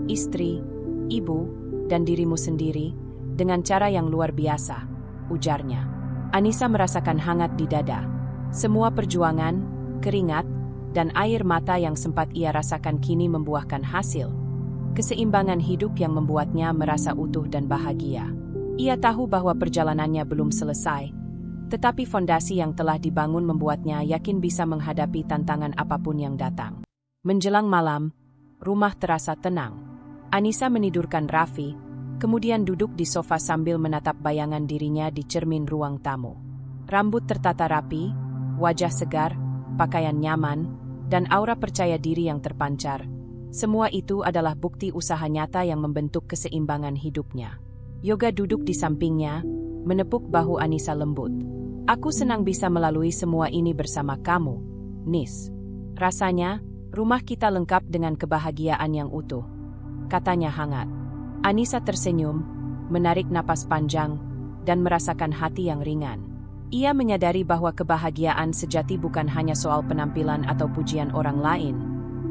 Speaker 1: istri, ibu, dan dirimu sendiri, dengan cara yang luar biasa, ujarnya. Anissa merasakan hangat di dada. Semua perjuangan, keringat, dan air mata yang sempat ia rasakan kini membuahkan hasil. Keseimbangan hidup yang membuatnya merasa utuh dan bahagia. Ia tahu bahwa perjalanannya belum selesai, tetapi fondasi yang telah dibangun membuatnya yakin bisa menghadapi tantangan apapun yang datang. Menjelang malam, rumah terasa tenang. Anissa menidurkan Raffi, kemudian duduk di sofa sambil menatap bayangan dirinya di cermin ruang tamu. Rambut tertata rapi, wajah segar, pakaian nyaman, dan aura percaya diri yang terpancar. Semua itu adalah bukti usaha nyata yang membentuk keseimbangan hidupnya. Yoga duduk di sampingnya, menepuk bahu Anissa lembut. Aku senang bisa melalui semua ini bersama kamu, Nis. Rasanya, rumah kita lengkap dengan kebahagiaan yang utuh, katanya hangat. Anissa tersenyum, menarik napas panjang, dan merasakan hati yang ringan. Ia menyadari bahwa kebahagiaan sejati bukan hanya soal penampilan atau pujian orang lain,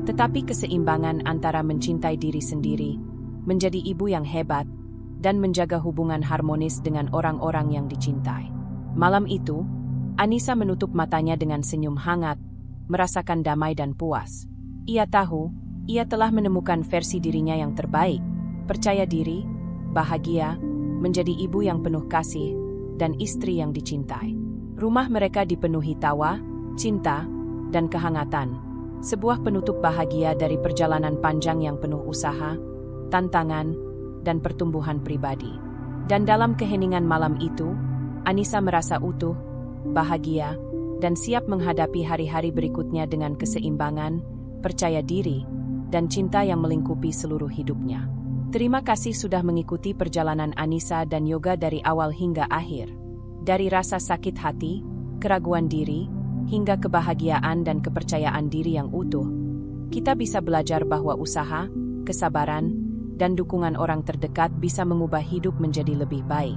Speaker 1: tetapi keseimbangan antara mencintai diri sendiri, menjadi ibu yang hebat, dan menjaga hubungan harmonis dengan orang-orang yang dicintai. Malam itu, Anissa menutup matanya dengan senyum hangat, merasakan damai dan puas. Ia tahu, ia telah menemukan versi dirinya yang terbaik, percaya diri, bahagia, menjadi ibu yang penuh kasih, dan istri yang dicintai. Rumah mereka dipenuhi tawa, cinta, dan kehangatan. Sebuah penutup bahagia dari perjalanan panjang yang penuh usaha, tantangan, dan pertumbuhan pribadi. Dan dalam keheningan malam itu, Anissa merasa utuh, bahagia, dan siap menghadapi hari-hari berikutnya dengan keseimbangan, percaya diri, dan cinta yang melingkupi seluruh hidupnya. Terima kasih sudah mengikuti perjalanan Anissa dan Yoga dari awal hingga akhir. Dari rasa sakit hati, keraguan diri, hingga kebahagiaan dan kepercayaan diri yang utuh, kita bisa belajar bahwa usaha, kesabaran, dan dukungan orang terdekat bisa mengubah hidup menjadi lebih baik.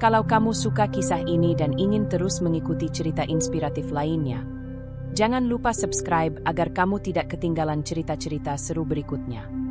Speaker 1: Kalau kamu suka kisah ini dan ingin terus mengikuti cerita inspiratif lainnya, jangan lupa subscribe agar kamu tidak ketinggalan cerita-cerita seru berikutnya.